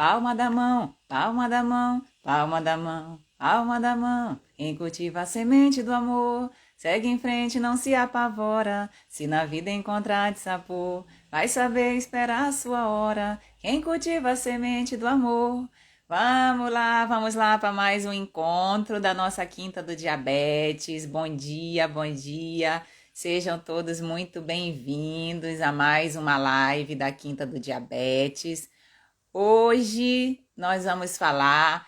Palma da mão, palma da mão, palma da mão, palma da mão. Quem cultiva a semente do amor, segue em frente, não se apavora. Se na vida encontrar de sapor, vai saber esperar a sua hora. Quem cultiva a semente do amor. Vamos lá para mais um encontro da nossa Quinta do Diabetes. Bom dia, bom dia. Sejam todos muito bem-vindos a mais uma live da Quinta do Diabetes. Hoje nós vamos falar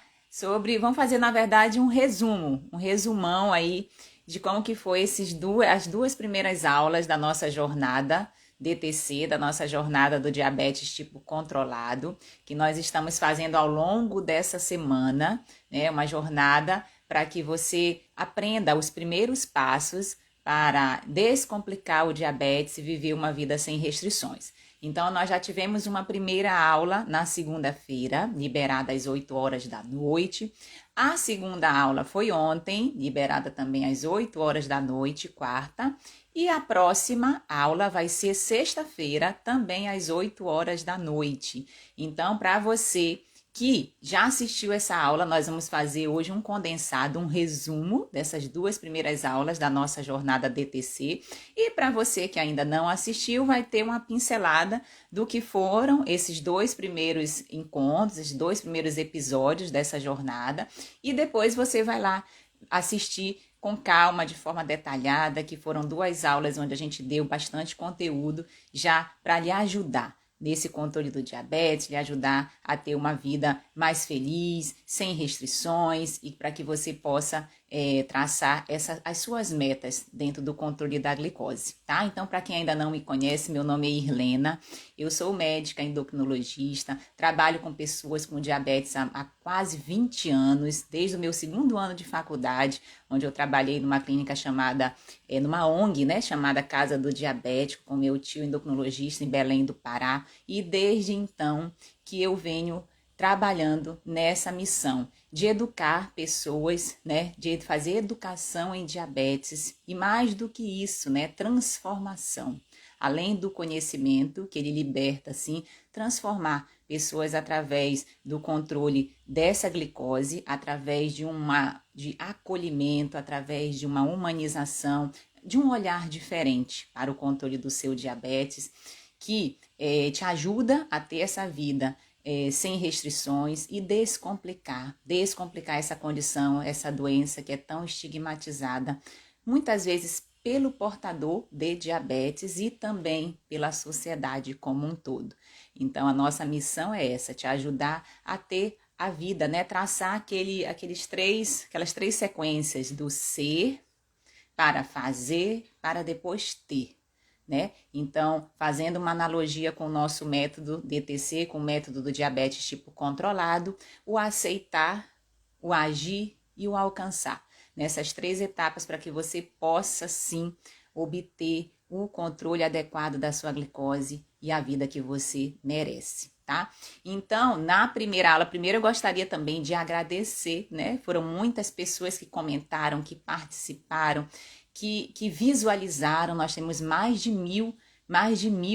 vamos fazer na verdade um resumão aí de como que foi as duas primeiras aulas da nossa jornada DTC, da nossa jornada do diabetes tipo controlado, que nós estamos fazendo ao longo dessa semana, né? Uma jornada para que você aprenda os primeiros passos para descomplicar o diabetes e viver uma vida sem restrições. Então, nós já tivemos uma primeira aula na segunda-feira, liberada às 8 horas da noite. A segunda aula foi ontem, liberada também às 8 horas da noite, quarta. E a próxima aula vai ser sexta-feira, também às 8 horas da noite. Então, para você que já assistiu essa aula, nós vamos fazer hoje um condensado, um resumo dessas duas primeiras aulas da nossa jornada DTC. E para você que ainda não assistiu, vai ter uma pincelada do que foram esses dois primeiros encontros, esses dois primeiros episódios dessa jornada. E depois você vai lá assistir com calma, de forma detalhada, que foram duas aulas onde a gente deu bastante conteúdo já para lhe ajudar nesse controle do diabetes, lhe ajudar a ter uma vida mais feliz, sem restrições e para que você possa traçar as suas metas dentro do controle da glicose, tá? Então, para quem ainda não me conhece, meu nome é Irlena, eu sou médica endocrinologista, trabalho com pessoas com diabetes há quase 20 anos, desde o meu segundo ano de faculdade, onde eu trabalhei numa clínica numa ONG, né, chamada Casa do Diabético, com meu tio endocrinologista em Belém do Pará, e desde então que eu venho trabalhando nessa missão de educar pessoas, né, de fazer educação em diabetes e mais do que isso, né, transformação. Além do conhecimento que ele liberta, assim, transformar pessoas através do controle dessa glicose, através de acolhimento, através de uma humanização, de um olhar diferente para o controle do seu diabetes, que te ajuda a ter essa vida sem restrições e descomplicar essa condição, essa doença que é tão estigmatizada, muitas vezes pelo portador de diabetes e também pela sociedade como um todo. Então, a nossa missão é essa, te ajudar a ter a vida, né? Traçar aquelas três sequências do ser para fazer, para depois ter. Né? Então, fazendo uma analogia com o nosso método DTC, com o método do diabetes tipo controlado, o aceitar, o agir e o alcançar. Nessas três etapas para que você possa, sim, obter o controle adequado da sua glicose e a vida que você merece, tá? Então, na primeira aula, primeiro eu gostaria também de agradecer, né? Foram muitas pessoas que comentaram, que participaram, que visualizaram. Nós temos mais de mil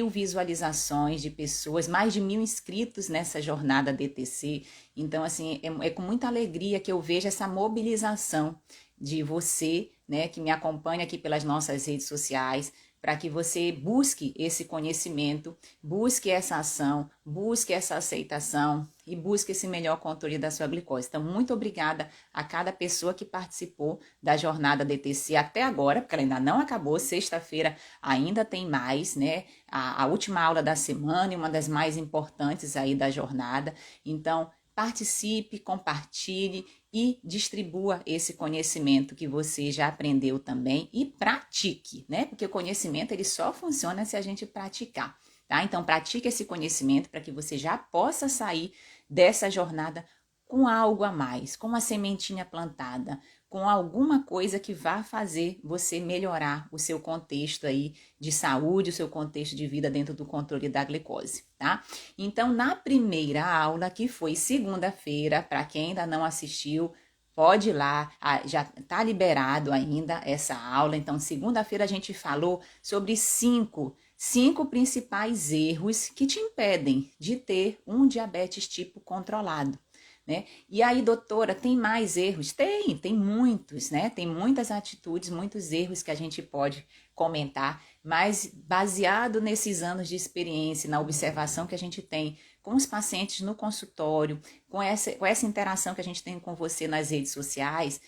visualizações de pessoas, mais de 1.000 inscritos nessa jornada DTC. Então, assim, é com muita alegria que eu vejo essa mobilização de você, né, que me acompanha aqui pelas nossas redes sociais, para que você busque esse conhecimento, busque essa ação, busque essa aceitação e busque esse melhor controle da sua glicose. Então, muito obrigada a cada pessoa que participou da jornada DTC até agora, porque ela ainda não acabou, sexta-feira ainda tem mais, né? A última aula da semana e uma das mais importantes aí da jornada. Então, participe, compartilhe e distribua esse conhecimento que você já aprendeu também e pratique, né? Porque o conhecimento ele só funciona se a gente praticar, tá? Então, pratique esse conhecimento para que você já possa sair dessa jornada com algo a mais, com uma sementinha plantada, com alguma coisa que vá fazer você melhorar o seu contexto aí de saúde, o seu contexto de vida dentro do controle da glicose, tá? Então, na primeira aula, que foi segunda-feira, para quem ainda não assistiu, pode ir lá, já está liberado ainda essa aula. Então, segunda-feira a gente falou sobre 5 5 principais erros que te impedem de ter um diabetes tipo controlado, né? E aí, doutora, tem mais erros? Tem muitos, né? Tem muitas atitudes, muitos erros que a gente pode comentar, mas baseado nesses anos de experiência, na observação que a gente tem com os pacientes no consultório, com essa interação que a gente tem com você nas redes sociais,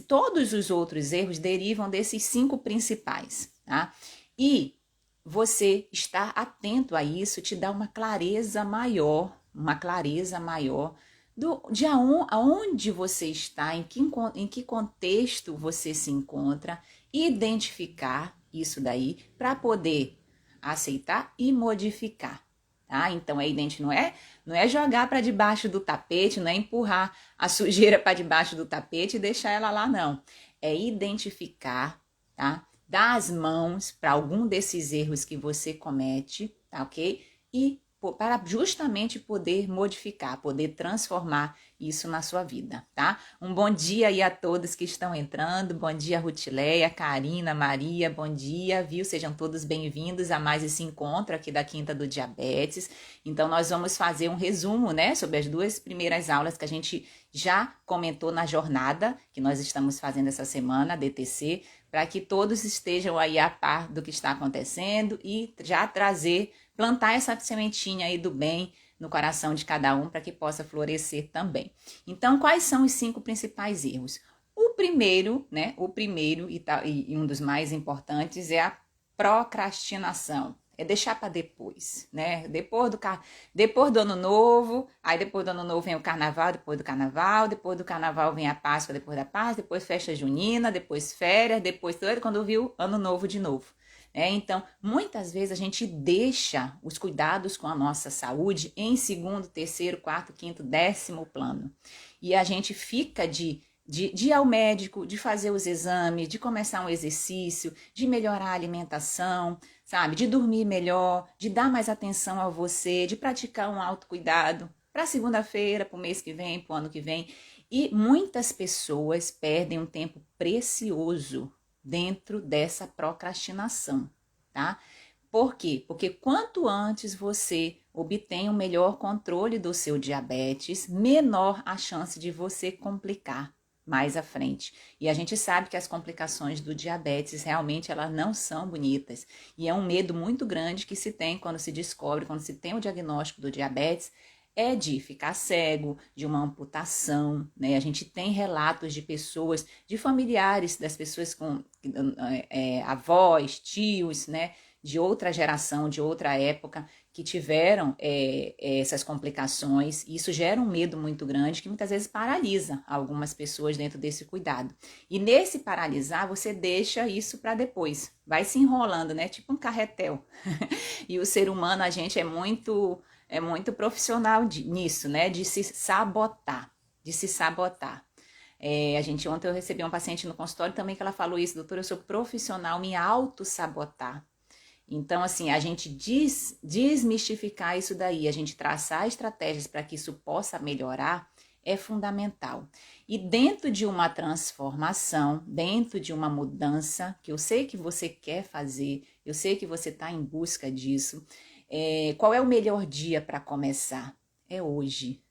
todos os outros erros derivam desses 5 principais, tá? E você estar atento a isso te dá uma clareza maior de aonde você está, em que contexto você se encontra, identificar isso daí para poder aceitar e modificar, tá? Então não é jogar para debaixo do tapete, não é empurrar a sujeira para debaixo do tapete e deixar ela lá, não. É identificar, tá? Dar as mãos para algum desses erros que você comete, tá, ok? E para justamente poder modificar, poder transformar isso na sua vida, tá? Um bom dia aí a todos que estão entrando, bom dia Rutileia, Karina, Maria, bom dia, viu? Sejam todos bem-vindos a mais esse encontro aqui da Quinta do Diabetes. Então nós vamos fazer um resumo, né, sobre as 2 primeiras aulas que a gente já comentou na jornada que nós estamos fazendo essa semana, DTC, para que todos estejam aí a par do que está acontecendo e já plantar essa sementinha aí do bem no coração de cada um para que possa florescer também. Então, quais são os 5 principais erros? O primeiro, né? E um dos mais importantes é a procrastinação. É deixar para depois, né? Depois do ano novo, aí depois do ano novo vem o carnaval, depois do carnaval vem a Páscoa, depois da Páscoa, depois festa junina, depois férias, depois tudo, quando viu, ano novo de novo. Então, muitas vezes a gente deixa os cuidados com a nossa saúde em 2º, 3º, 4º, 5º, 10º plano. E a gente fica de ir ao médico, de fazer os exames, de começar um exercício, de melhorar a alimentação, sabe? De dormir melhor, de dar mais atenção a você, de praticar um autocuidado para segunda-feira, para o mês que vem, para o ano que vem. E muitas pessoas perdem um tempo precioso dentro dessa procrastinação, tá? Por quê? Porque quanto antes você obtém um melhor controle do seu diabetes, menor a chance de você complicar mais à frente. E a gente sabe que as complicações do diabetes realmente elas não são bonitas. E é um medo muito grande que se tem quando se descobre, quando se tem o diagnóstico do diabetes, é de ficar cego, de uma amputação, né? A gente tem relatos de pessoas, de familiares das pessoas com avós, tios, né? De outra geração, de outra época, que tiveram essas complicações. E isso gera um medo muito grande que muitas vezes paralisa algumas pessoas dentro desse cuidado. E nesse paralisar, você deixa isso para depois. Vai se enrolando, né? Tipo um carretel. E o ser humano, a gente é muito profissional nisso, né? De se sabotar, Ontem eu recebi uma paciente no consultório também que ela falou isso, doutora, eu sou profissional, me auto-sabotar. Então, assim, a gente desmistificar isso daí, a gente traçar estratégias para que isso possa melhorar, é fundamental. E dentro de uma transformação, dentro de uma mudança, que eu sei que você quer fazer, eu sei que você está em busca disso, qual é o melhor dia para começar? É hoje,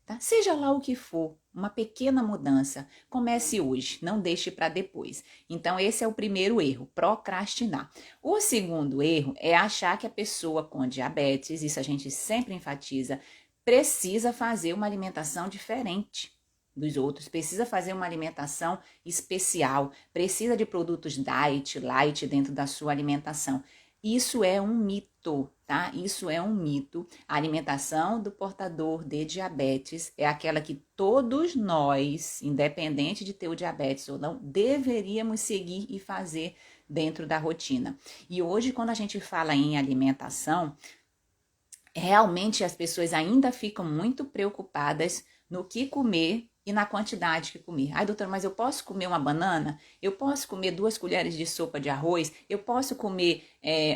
tá? Seja lá o que for, uma pequena mudança, comece hoje, não deixe para depois. Então esse é o primeiro erro, procrastinar. O segundo erro é achar que a pessoa com diabetes, isso a gente sempre enfatiza, precisa fazer uma alimentação diferente dos outros, precisa fazer uma alimentação especial, precisa de produtos diet, light dentro da sua alimentação. Isso é um mito, tá? Isso é um mito. A alimentação do portador de diabetes é aquela que todos nós, independente de ter o diabetes ou não, deveríamos seguir e fazer dentro da rotina. E hoje, quando a gente fala em alimentação, realmente as pessoas ainda ficam muito preocupadas no que comer e na quantidade que comer. Ai, doutora, mas eu posso comer uma banana? Eu posso comer 2 colheres de sopa de arroz? Eu posso comer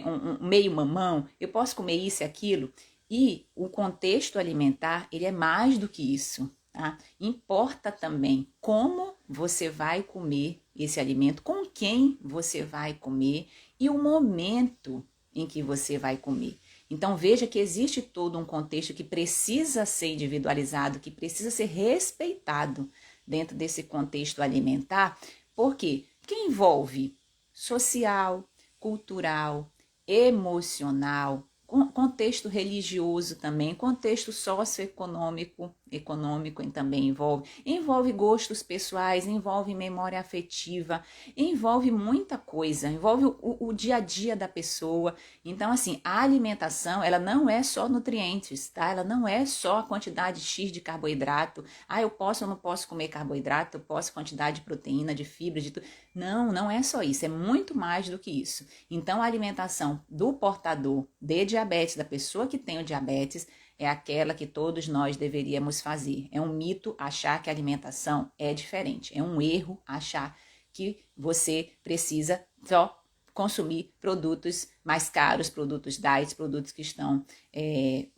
um meio mamão? Eu posso comer isso e aquilo? E o contexto alimentar, ele é mais do que isso, tá? Importa também como você vai comer esse alimento, com quem você vai comer e o momento em que você vai comer. Então veja que existe todo um contexto que precisa ser individualizado, que precisa ser respeitado dentro desse contexto alimentar. Por quê? Porque envolve social, cultural, emocional, contexto religioso também, contexto socioeconômico, também envolve gostos pessoais, envolve memória afetiva, envolve muita coisa, envolve o dia a dia da pessoa. Então, assim, a alimentação, ela não é só nutrientes, tá? Ela não é só a quantidade X de carboidrato. Eu posso ou não posso comer carboidrato, eu posso quantidade de proteína, de fibra, de tudo. Não é só isso, é muito mais do que isso. Então, a alimentação do portador de diabetes, da pessoa que tem o diabetes, é aquela que todos nós deveríamos fazer. É um mito achar que a alimentação é diferente. É um erro achar que você precisa só consumir produtos mais caros, produtos diet, produtos que estão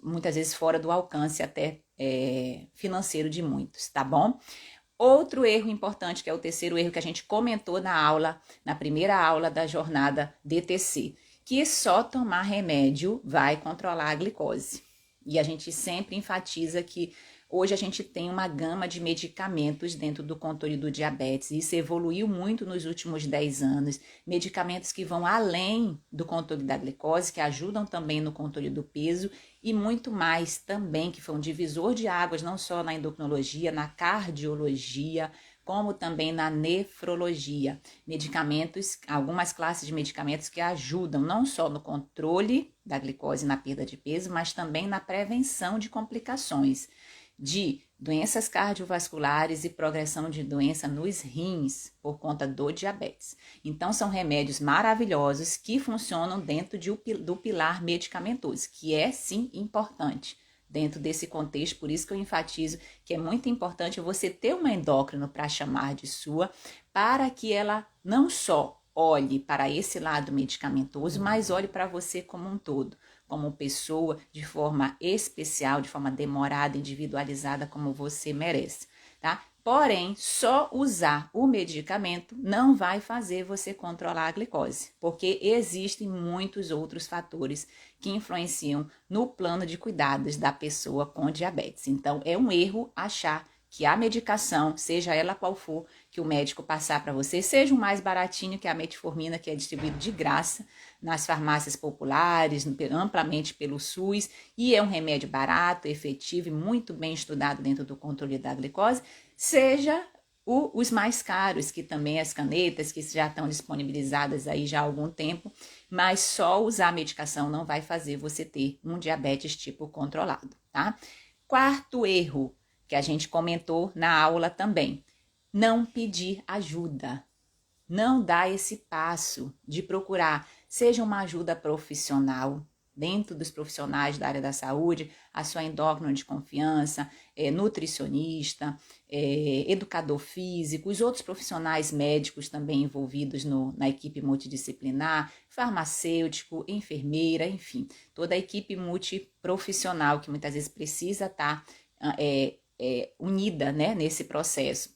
muitas vezes fora do alcance até financeiro de muitos, tá bom? Outro erro importante, que é o terceiro erro que a gente comentou na primeira aula da jornada DTC, que só tomar remédio vai controlar a glicose. E a gente sempre enfatiza que hoje a gente tem uma gama de medicamentos dentro do controle do diabetes. Isso evoluiu muito nos últimos 10 anos. Medicamentos que vão além do controle da glicose, que ajudam também no controle do peso e muito mais também, que foi um divisor de águas, não só na endocrinologia, na cardiologia, como também na nefrologia. Medicamentos, algumas classes de medicamentos que ajudam não só no controle da glicose e na perda de peso, mas também na prevenção de complicações de doenças cardiovasculares e progressão de doença nos rins por conta do diabetes. Então, são remédios maravilhosos que funcionam dentro do pilar medicamentoso, que é sim importante dentro desse contexto. Por isso que eu enfatizo que é muito importante você ter uma endócrino para chamar de sua, para que ela não só olhe para esse lado medicamentoso, mas olhe para você como um todo, como pessoa, de forma especial, de forma demorada, individualizada, como você merece, tá? Porém, só usar o medicamento não vai fazer você controlar a glicose, porque existem muitos outros fatores que influenciam no plano de cuidados da pessoa com diabetes. Então, é um erro achar que a medicação, seja ela qual for, que o médico passar para você, seja o mais baratinho, que é a metformina, que é distribuído de graça nas farmácias populares, amplamente pelo SUS, e é um remédio barato, efetivo e muito bem estudado dentro do controle da glicose, seja os mais caros, que também as canetas, que já estão disponibilizadas aí já há algum tempo, mas só usar a medicação não vai fazer você ter um diabetes tipo controlado, tá? Quarto erro, que a gente comentou na aula também, não pedir ajuda, não dar esse passo de procurar, seja uma ajuda profissional, dentro dos profissionais da área da saúde, a sua endócrina de confiança, nutricionista, educador físico, os outros profissionais médicos também envolvidos na equipe multidisciplinar, farmacêutico, enfermeira, enfim, toda a equipe multiprofissional que muitas vezes precisa estar unida, né, nesse processo.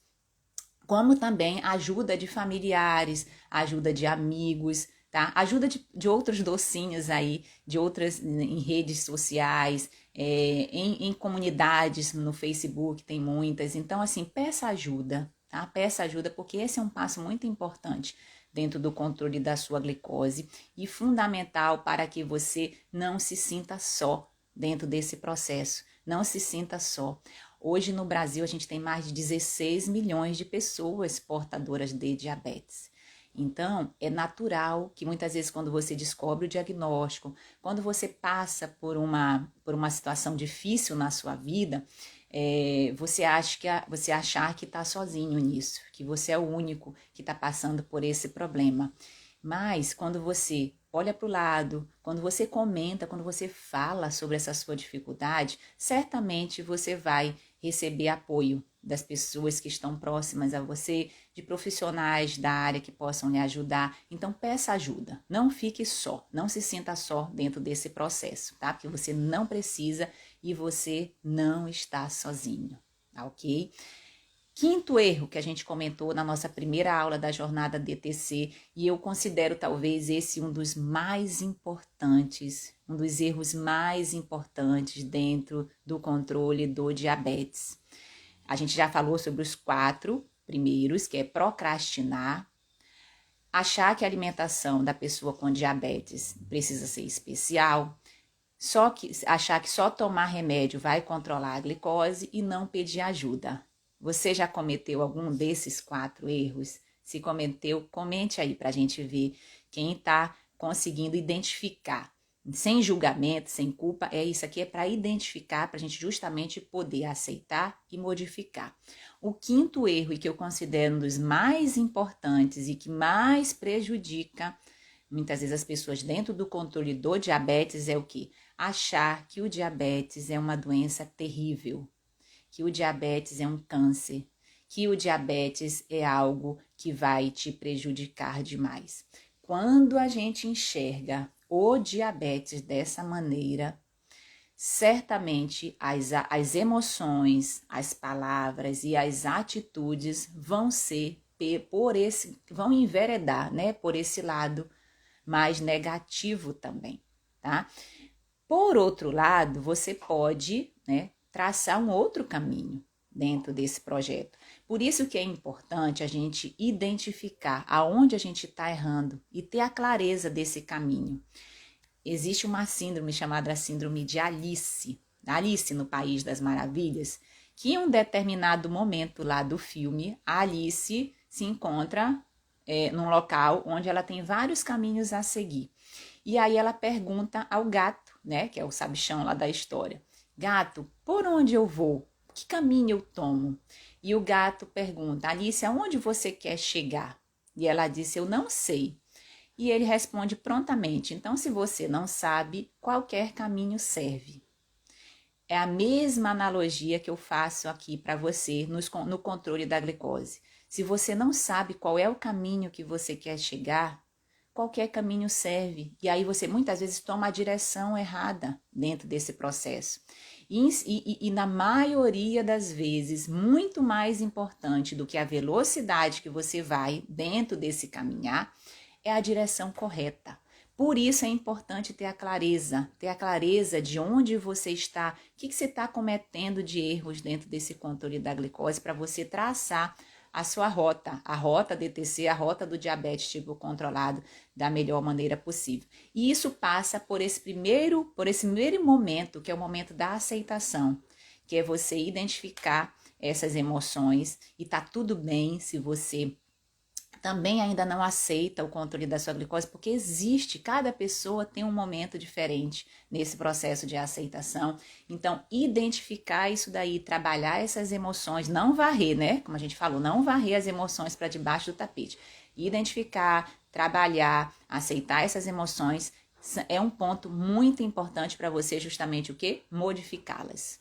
Como também ajuda de familiares, ajuda de amigos, tá? Ajuda de outros docinhos aí, de outras em redes sociais, em comunidades no Facebook, tem muitas. Então, assim, peça ajuda, tá? Peça ajuda, porque esse é um passo muito importante dentro do controle da sua glicose e fundamental para que você não se sinta só dentro desse processo. Não se sinta só. Hoje no Brasil a gente tem mais de 16 milhões de pessoas portadoras de diabetes. Então, é natural que muitas vezes quando você descobre o diagnóstico, quando você passa por uma situação difícil na sua vida, você achar que está sozinho nisso, que você é o único que está passando por esse problema. Mas quando você olha para o lado, quando você comenta, quando você fala sobre essa sua dificuldade, certamente você vai receber apoio das pessoas que estão próximas a você, de profissionais da área que possam lhe ajudar. Então, peça ajuda. Não fique só, não se sinta só dentro desse processo, tá? Porque você não precisa e você não está sozinho, tá ok? Quinto erro que a gente comentou na nossa primeira aula da jornada DTC, e eu considero talvez esse um dos mais importantes, um dos erros mais importantes dentro do controle do diabetes. A gente já falou sobre os 4 primeiros, que é procrastinar, achar que a alimentação da pessoa com diabetes precisa ser especial, achar que só tomar remédio vai controlar a glicose e não pedir ajuda. Você já cometeu algum desses 4 erros? Se cometeu, comente aí para a gente ver quem está conseguindo identificar. Sem julgamento, sem culpa, isso aqui é para identificar, para a gente justamente poder aceitar e modificar. O quinto erro, e que eu considero um dos mais importantes e que mais prejudica muitas vezes as pessoas dentro do controle do diabetes, é o quê? Achar que o diabetes é uma doença terrível, que o diabetes é um câncer, que o diabetes é algo que vai te prejudicar demais. Quando a gente enxerga o diabetes dessa maneira, certamente as emoções, as palavras e as atitudes vão vão enveredar, né, por esse lado mais negativo também, tá? Por outro lado, você pode, né, traçar um outro caminho dentro desse projeto. Por isso que é importante a gente identificar aonde a gente está errando e ter a clareza desse caminho. Existe uma síndrome chamada síndrome de Alice no País das Maravilhas, que em um determinado momento lá do filme, a Alice se encontra num local onde ela tem vários caminhos a seguir. E aí ela pergunta ao gato, né, que é o sabichão lá da história: gato, por onde eu vou? Que caminho eu tomo? E o gato pergunta: Alice, aonde você quer chegar? E ela disse: eu não sei. E ele responde prontamente: então, se você não sabe, qualquer caminho serve. É a mesma analogia que eu faço aqui para você no controle da glicose. Se você não sabe qual é o caminho que você quer chegar, qualquer caminho serve. E aí você muitas vezes toma a direção errada dentro desse processo. E na maioria das vezes, muito mais importante do que a velocidade que você vai dentro desse caminhar, é a direção correta. Por isso é importante ter a clareza de onde você está, o que você está cometendo de erros dentro desse controle da glicose para você traçar a sua rota, a rota DTC, a rota do diabetes tipo controlado da melhor maneira possível. E isso passa por esse primeiro momento, que é o momento da aceitação, que é você identificar essas emoções e tá tudo bem se você também ainda não aceita o controle da sua glicose, porque cada pessoa tem um momento diferente nesse processo de aceitação. Então, identificar isso daí, trabalhar essas emoções, não varrer, né? Como a gente falou, não varrer as emoções para debaixo do tapete. Identificar, trabalhar, aceitar essas emoções é um ponto muito importante para você, justamente o quê? Modificá-las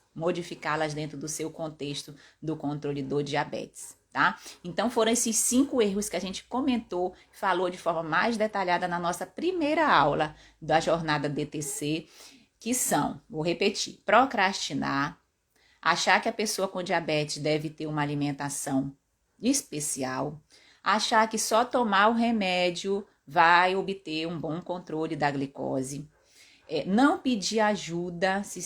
dentro do seu contexto do controle do diabetes. Tá? Então foram esses 5 erros que a gente comentou, falou de forma mais detalhada na nossa primeira aula da jornada DTC, que são, vou repetir, procrastinar, achar que a pessoa com diabetes deve ter uma alimentação especial, achar que só tomar o remédio vai obter um bom controle da glicose, não pedir ajuda, se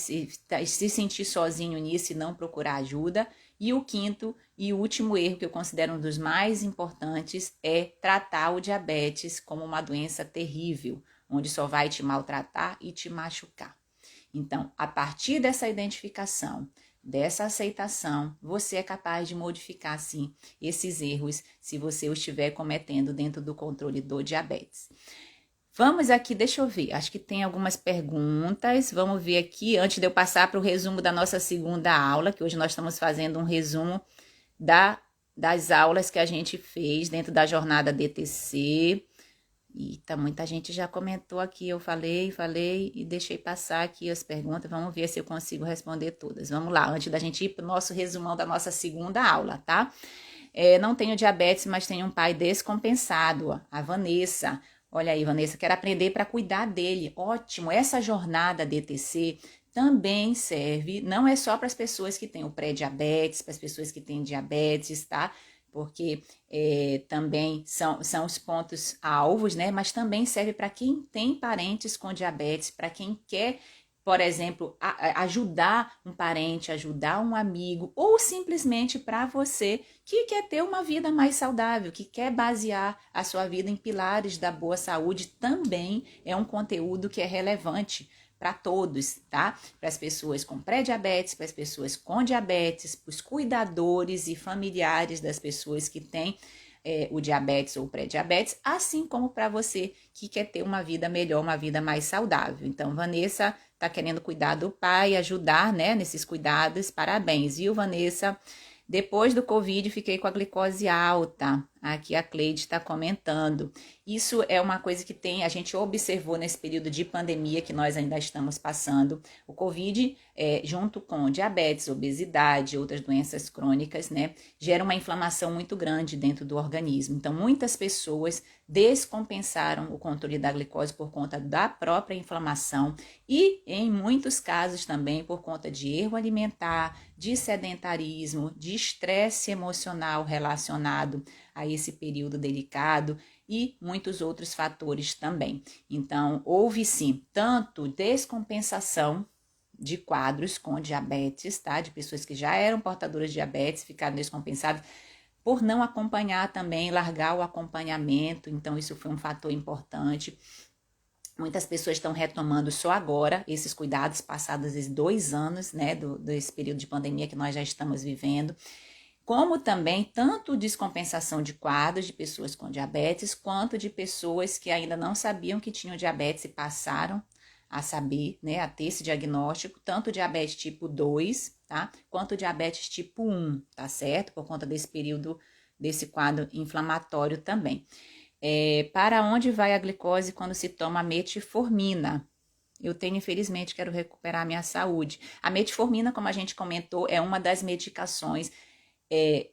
sentir sozinho nisso e não procurar ajuda. E o quinto e último erro, que eu considero um dos mais importantes, é tratar o diabetes como uma doença terrível, onde só vai te maltratar e te machucar. Então, a partir dessa identificação, dessa aceitação, você é capaz de modificar, sim, esses erros, se você os estiver cometendo dentro do controle do diabetes. Vamos aqui, deixa eu ver, acho que tem algumas perguntas, vamos ver aqui, antes de eu passar para o resumo da nossa segunda aula, que hoje nós estamos fazendo um resumo das aulas que a gente fez dentro da jornada DTC. Eita, muita gente já comentou aqui, eu falei e deixei passar aqui as perguntas, vamos ver se eu consigo responder todas. Vamos lá, antes da gente ir para o nosso resumão da nossa segunda aula, tá? Não tenho diabetes, mas tenho um pai descompensado, a Vanessa. Olha aí, Vanessa, quero aprender para cuidar dele. Ótimo, essa jornada DTC também serve, não é só para as pessoas que têm o pré-diabetes, para as pessoas que têm diabetes, tá? Porque também são os pontos alvos, né? Mas também serve para quem tem parentes com diabetes, para quem quer, por exemplo, ajudar um parente, ajudar um amigo, ou simplesmente para você que quer ter uma vida mais saudável, que quer basear a sua vida em pilares da boa saúde, também é um conteúdo que é relevante para todos, tá? Para as pessoas com pré-diabetes, para as pessoas com diabetes, para os cuidadores e familiares das pessoas que têm o diabetes ou o pré-diabetes, assim como para você que quer ter uma vida melhor, uma vida mais saudável. Então, Vanessa está querendo cuidar do pai, ajudar, né, nesses cuidados. Parabéns, viu, Vanessa? Depois do Covid, fiquei com a glicose alta. Aqui a Cleide está comentando. Isso é uma coisa que a gente observou nesse período de pandemia que nós ainda estamos passando. O Covid, junto com diabetes, obesidade, outras doenças crônicas, né, gera uma inflamação muito grande dentro do organismo. Então, muitas pessoas descompensaram o controle da glicose por conta da própria inflamação e, em muitos casos, também por conta de erro alimentar, de sedentarismo, de estresse emocional relacionado a esse período delicado e muitos outros fatores também. Então, houve sim tanto descompensação de quadros com diabetes, tá? De pessoas que já eram portadoras de diabetes, ficaram descompensadas por não acompanhar também, largar o acompanhamento. Então, isso foi um fator importante. Muitas pessoas estão retomando só agora esses cuidados passados esses 2 anos, né, desse período de pandemia que nós já estamos vivendo. Como também tanto descompensação de quadros de pessoas com diabetes, quanto de pessoas que ainda não sabiam que tinham diabetes e passaram a saber, né, a ter esse diagnóstico, tanto diabetes tipo 2, tá, quanto diabetes tipo 1, tá certo? Por conta desse período, desse quadro inflamatório também. Para onde vai a glicose quando se toma metformina? Eu tenho, infelizmente, quero recuperar minha saúde. A metformina, como a gente comentou, é uma das medicações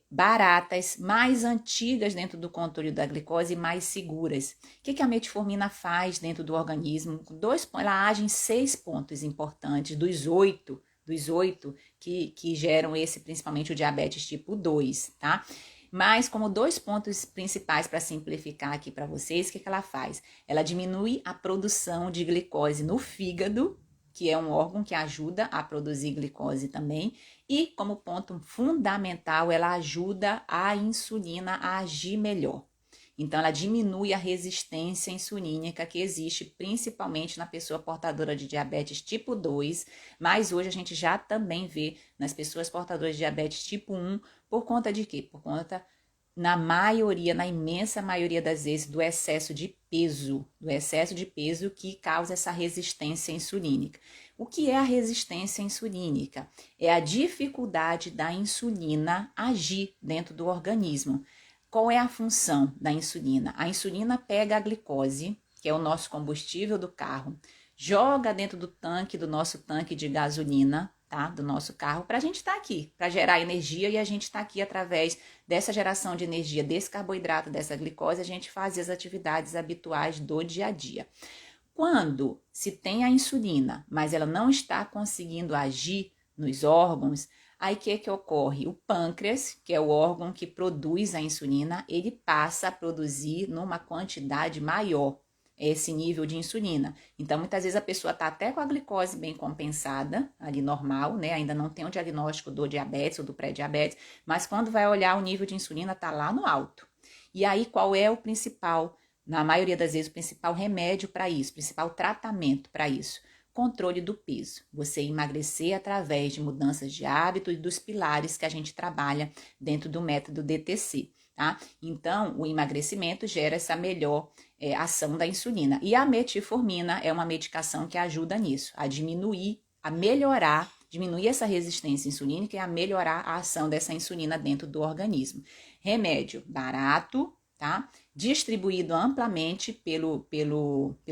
baratas, mais antigas dentro do controle da glicose e mais seguras. O que a metformina faz dentro do organismo? Ela age em 6 pontos importantes, dos 8 que geram principalmente o diabetes tipo 2, tá? Mas como 2 pontos principais para simplificar aqui para vocês, o que ela faz? Ela diminui a produção de glicose no fígado, que é um órgão que ajuda a produzir glicose também, e como ponto fundamental, ela ajuda a insulina a agir melhor. Então, ela diminui a resistência insulínica que existe principalmente na pessoa portadora de diabetes tipo 2, mas hoje a gente já também vê nas pessoas portadoras de diabetes tipo 1, por conta de quê? Por conta, na imensa maioria das vezes, do excesso de peso que causa essa resistência insulínica. O que é a resistência insulínica? É a dificuldade da insulina agir dentro do organismo. Qual é a função da insulina? A insulina pega a glicose, que é o nosso combustível do carro, joga dentro do nosso tanque de gasolina, tá? Do nosso carro, para a gente estar aqui, para gerar energia, e a gente está aqui através dessa geração de energia, desse carboidrato, dessa glicose, a gente faz as atividades habituais do dia a dia. Quando se tem a insulina, mas ela não está conseguindo agir nos órgãos, aí o que ocorre? O pâncreas, que é o órgão que produz a insulina, ele passa a produzir numa quantidade maior esse nível de insulina. Então, muitas vezes a pessoa está até com a glicose bem compensada, ali normal, né? Ainda não tem o diagnóstico do diabetes ou do pré-diabetes, mas quando vai olhar o nível de insulina está lá no alto. E aí, qual é o principal, na maioria das vezes, o principal remédio para isso, o principal tratamento para isso? Controle do peso. Você emagrecer através de mudanças de hábito e dos pilares que a gente trabalha dentro do método DTC, tá? Então, o emagrecimento gera essa melhor ação da insulina. E a metformina é uma medicação que ajuda nisso, a diminuir, a melhorar, diminuir essa resistência insulínica e a melhorar a ação dessa insulina dentro do organismo. Remédio barato, tá? Distribuído amplamente pelo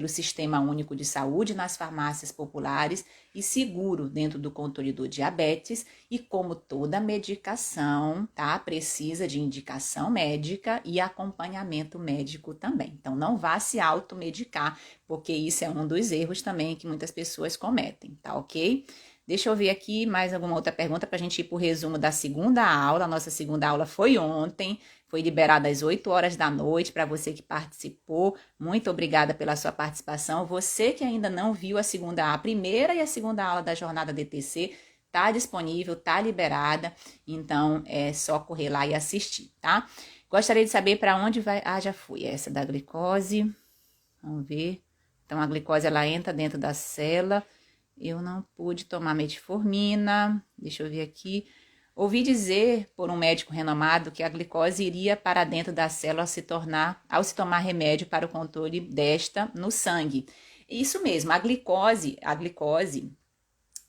Sistema Único de Saúde nas farmácias populares e seguro dentro do controle do diabetes. E como toda medicação, tá? Precisa de indicação médica e acompanhamento médico também. Então, não vá se automedicar, porque isso é um dos erros também que muitas pessoas cometem, tá ok? Deixa eu ver aqui mais alguma outra pergunta para a gente ir para o resumo da segunda aula. A nossa segunda aula foi ontem, foi liberada às 8 horas da noite para você que participou. Muito obrigada pela sua participação. Você que ainda não viu a primeira e a segunda aula da jornada DTC, tá disponível, tá liberada. Então é só correr lá e assistir, tá? Gostaria de saber para onde vai. Ah, já fui. Essa da glicose. Vamos ver. Então a glicose ela entra dentro da célula. Eu não pude tomar metformina, deixa eu ver aqui. Ouvi dizer por um médico renomado que a glicose iria para dentro da célula ao se tomar remédio para o controle desta no sangue. Isso mesmo, a glicose,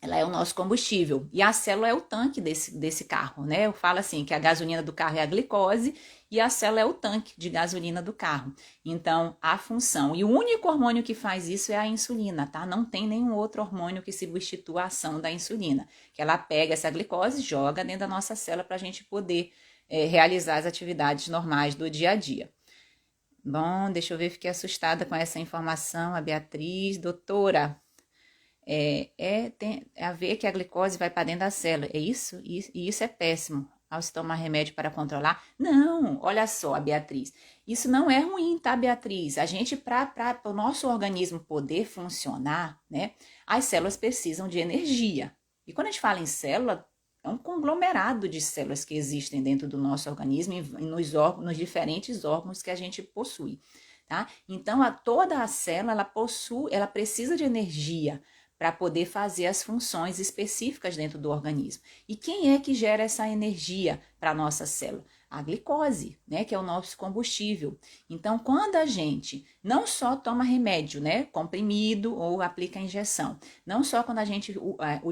ela é o nosso combustível e a célula é o tanque desse carro, né? Eu falo assim que a gasolina do carro é a glicose e a célula é o tanque de gasolina do carro. Então, a função, e o único hormônio que faz isso é a insulina, tá? Não tem nenhum outro hormônio que substitua a ação da insulina, que ela pega essa glicose e joga dentro da nossa célula para a gente poder realizar as atividades normais do dia a dia. Bom, deixa eu ver, fiquei assustada com essa informação, a Beatriz, doutora. Tem a ver que a glicose vai para dentro da célula, é isso? E isso é péssimo ao se tomar remédio para controlar? Não, olha só, Beatriz, isso não é ruim, tá, Beatriz? A gente, para o nosso organismo poder funcionar, né, as células precisam de energia. E quando a gente fala em célula, é um conglomerado de células que existem dentro do nosso organismo e nos diferentes órgãos que a gente possui, tá? Então, toda a célula, ela precisa de energia para poder fazer as funções específicas dentro do organismo. E quem é que gera essa energia para a nossa célula? A glicose, né, que é o nosso combustível. Então, quando a gente não só toma remédio, né, comprimido ou aplica injeção, não só quando a gente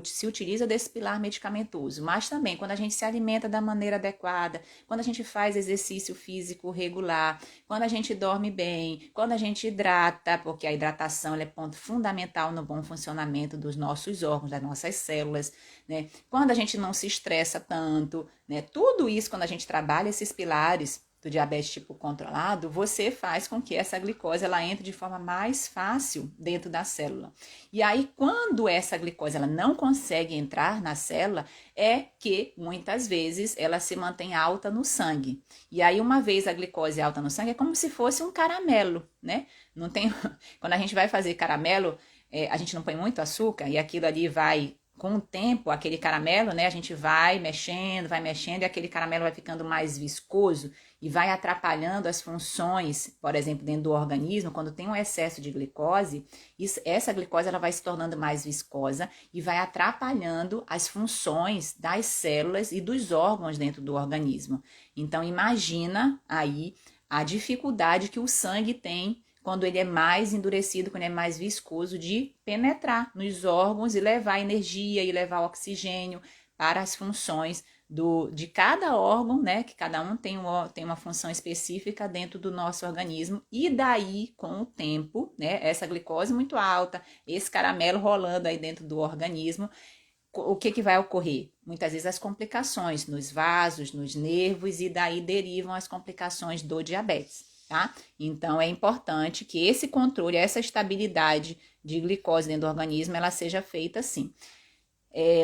se utiliza desse pilar medicamentoso, mas também quando a gente se alimenta da maneira adequada, quando a gente faz exercício físico regular, quando a gente dorme bem, quando a gente hidrata, porque a hidratação é ponto fundamental no bom funcionamento dos nossos órgãos, das nossas células, né? Quando a gente não se estressa tanto, né? Tudo isso, quando a gente trabalha esses pilares do diabetes tipo controlado, você faz com que essa glicose ela entre de forma mais fácil dentro da célula. E aí, quando essa glicose ela não consegue entrar na célula, é que muitas vezes ela se mantém alta no sangue. E aí, uma vez a glicose alta no sangue, é como se fosse um caramelo, né? Não tem... Quando a gente vai fazer caramelo, a gente não põe muito açúcar e aquilo ali vai... Com o tempo, aquele caramelo, né, a gente vai mexendo e aquele caramelo vai ficando mais viscoso e vai atrapalhando as funções, por exemplo, dentro do organismo. Quando tem um excesso de glicose, essa glicose ela vai se tornando mais viscosa e vai atrapalhando as funções das células e dos órgãos dentro do organismo. Então, imagina aí a dificuldade que o sangue tem quando ele é mais endurecido, quando ele é mais viscoso, de penetrar nos órgãos e levar energia e levar oxigênio para as funções de cada órgão, né? Que cada um tem uma função específica dentro do nosso organismo. E daí, com o tempo, né? Essa glicose muito alta, esse caramelo rolando aí dentro do organismo, o que vai ocorrer? Muitas vezes as complicações nos vasos, nos nervos, e daí derivam as complicações do diabetes. Tá? Então, é importante que esse controle, essa estabilidade de glicose dentro do organismo, ela seja feita assim.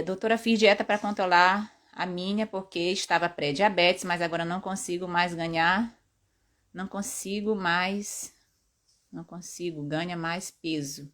Doutora, fiz dieta para controlar a minha, porque estava pré-diabetes, mas agora não consigo ganha mais peso.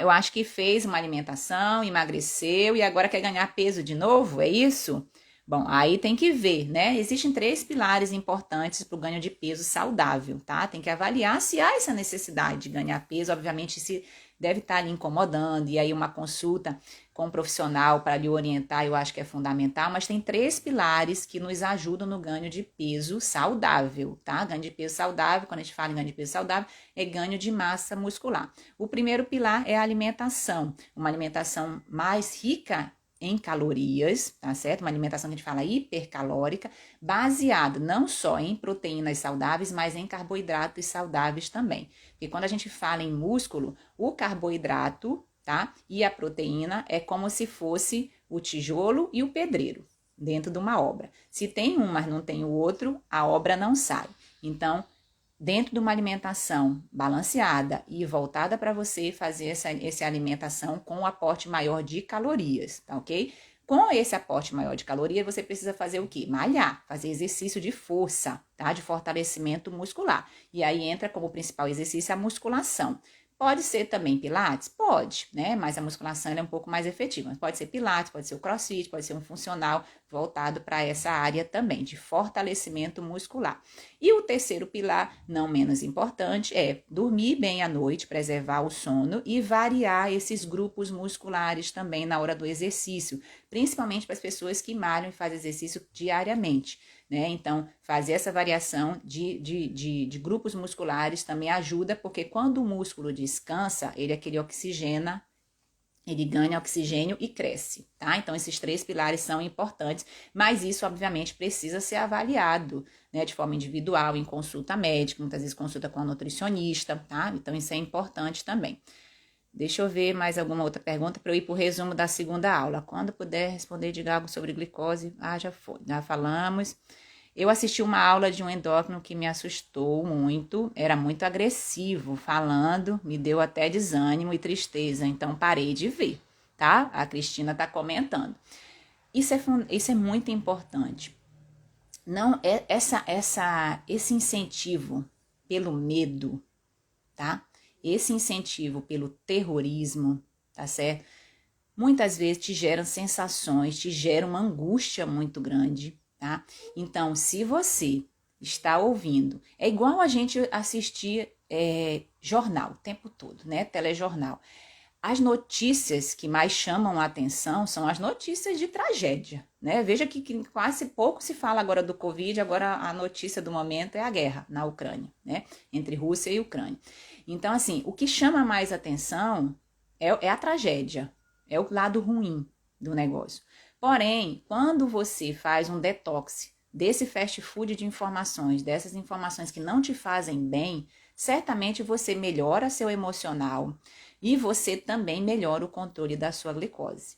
Eu acho que fez uma alimentação, emagreceu e agora quer ganhar peso de novo, é isso? Bom, aí tem que ver, né? Existem 3 pilares importantes para o ganho de peso saudável, tá? Tem que avaliar se há essa necessidade de ganhar peso, obviamente se deve estar lhe incomodando, e aí uma consulta com um profissional para lhe orientar, eu acho que é fundamental, mas tem 3 pilares que nos ajudam no ganho de peso saudável, tá? Ganho de peso saudável, quando a gente fala em ganho de peso saudável, é ganho de massa muscular. O primeiro pilar é a alimentação, uma alimentação mais rica em calorias, tá certo? Uma alimentação que a gente fala hipercalórica, baseada não só em proteínas saudáveis, mas em carboidratos saudáveis também. Porque quando a gente fala em músculo, o carboidrato, tá? E a proteína é como se fosse o tijolo e o pedreiro dentro de uma obra. Se tem um, mas não tem o outro, a obra não sai. Então, dentro de uma alimentação balanceada e voltada para você fazer essa alimentação com um aporte maior de calorias, tá ok? Com esse aporte maior de calorias, você precisa fazer o quê? Malhar, fazer exercício de força, tá? De fortalecimento muscular. E aí entra como principal exercício a musculação. Pode ser também pilates? Pode, né? Mas a musculação é um pouco mais efetiva. Mas pode ser pilates, pode ser o crossfit, pode ser um funcional voltado para essa área também, de fortalecimento muscular. E o terceiro pilar, não menos importante, é dormir bem à noite, preservar o sono e variar esses grupos musculares também na hora do exercício, principalmente para as pessoas que malham e fazem exercício diariamente. Né? Então, fazer essa variação de grupos musculares também ajuda, porque quando o músculo descansa, ele é aquele oxigena, ele ganha oxigênio e cresce, tá? Então, esses 3 pilares são importantes, mas isso, obviamente, precisa ser avaliado, né? De forma individual, em consulta médica, muitas vezes consulta com a nutricionista, tá? Então, isso é importante também. Deixa eu ver mais alguma outra pergunta para eu ir para o resumo da segunda aula. Quando puder responder, diga algo sobre glicose. Já foi, já falamos. Eu assisti uma aula de um endócrino que me assustou muito, era muito agressivo falando, me deu até desânimo e tristeza, então parei de ver, tá? A Cristina tá comentando. Isso é muito importante. Não é esse incentivo pelo medo, tá? Esse incentivo pelo terrorismo, tá certo? Muitas vezes te geram sensações, te geram uma angústia muito grande, tá? Então, se você está ouvindo, é igual a gente assistir jornal o tempo todo, né? Telejornal. As notícias que mais chamam a atenção são as notícias de tragédia, né? Veja que quase pouco se fala agora do Covid, agora a notícia do momento é a guerra na Ucrânia, né? Entre Rússia e Ucrânia. Então, assim, o que chama mais atenção é a tragédia, é o lado ruim do negócio. Porém, quando você faz um detox desse fast food de informações, dessas informações que não te fazem bem, certamente você melhora seu emocional e você também melhora o controle da sua glicose.